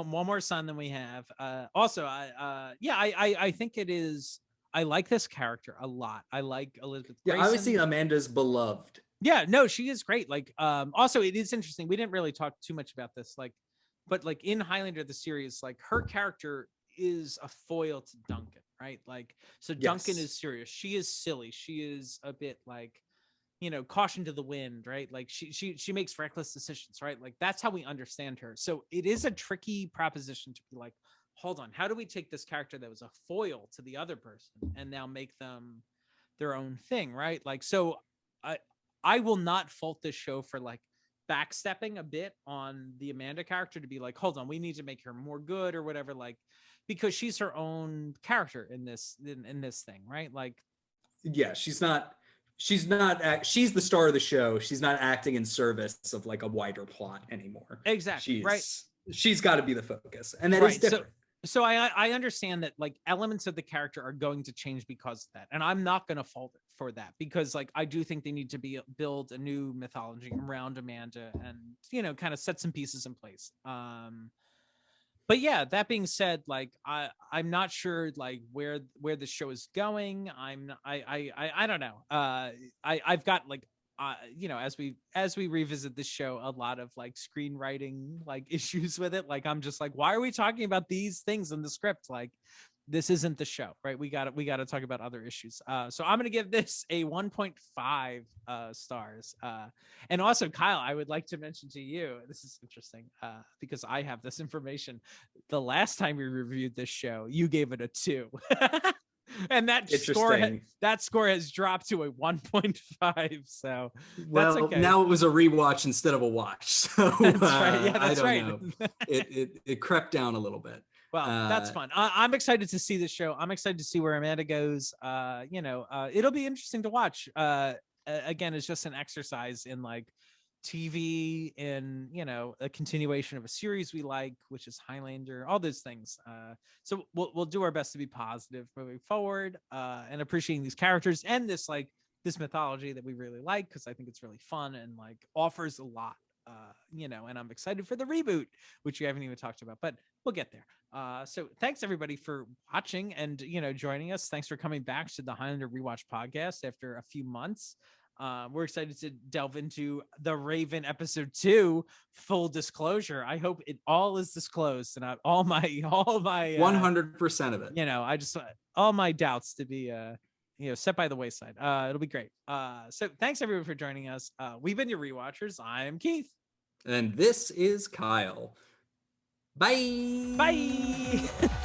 more sun than we have. Also, I think it is. I like this character a lot. I like Elizabeth Grayson. Yeah, obviously Amanda's beloved. Yeah, no, she is great. Like, also it is interesting. We didn't really talk too much about this, like, but like in Highlander the series, like her character is a foil to Duncan, right? Like, so Duncan is serious. She is silly. She is a bit like, you know, caution to the wind, right? Like she makes reckless decisions, right? Like that's how we understand her. So it is a tricky proposition to be like, hold on, how do we take this character that was a foil to the other person and now make them their own thing, right? Like, so I will not fault this show for like backstepping a bit on the Amanda character to be like, hold on, we need to make her more good or whatever, like, because she's her own character in this thing, right? Like, yeah, she's the star of the show. She's not acting in service of like a wider plot anymore. Exactly. Right. She's got to be the focus, and that is different. So I understand that like elements of the character are going to change because of that. And I'm not going to fault it for that because like, I do think they need to build a new mythology around Amanda and, you know, kind of set some pieces in place. But yeah, that being said, like, I'm not sure like where the show is going. I don't know. I've got like, you know, as we revisit this show, a lot of like screenwriting like issues with it. Like I'm just like, why are we talking about these things in the script? Like this isn't the show, right? We got to talk about other issues. So I'm gonna give this a 1.5 stars. And also, Kyle, I would like to mention to you, this is interesting because I have this information. The last time we reviewed this show, you gave it a 2. And that score has dropped to a 1.5. So well, that's okay. Now it was a rewatch instead of a watch. So that's right. Yeah, that's I don't right. know. It crept down a little bit. Well, that's fun. I'm excited to see this show. I'm excited to see where Amanda goes. It'll be interesting to watch. Again, it's just an exercise in like TV, in a continuation of a series we like, which is Highlander, all those things. So we'll do our best to be positive moving forward, and appreciating these characters and this mythology that we really like, because I think it's really fun and like offers a lot. And I'm excited for the reboot, which we haven't even talked about, but we'll get there. So thanks everybody for watching and joining us. Thanks for coming back to the Highlander Rewatch podcast after a few months. We're excited to delve into the Raven episode 2. Full disclosure, I hope it all is disclosed and all my 100% of it. I just all my doubts to be set by the wayside. It'll be great. So thanks everyone for joining us. We've been your Rewatchers. I'm Keith. And this is Kyle. Bye. Bye.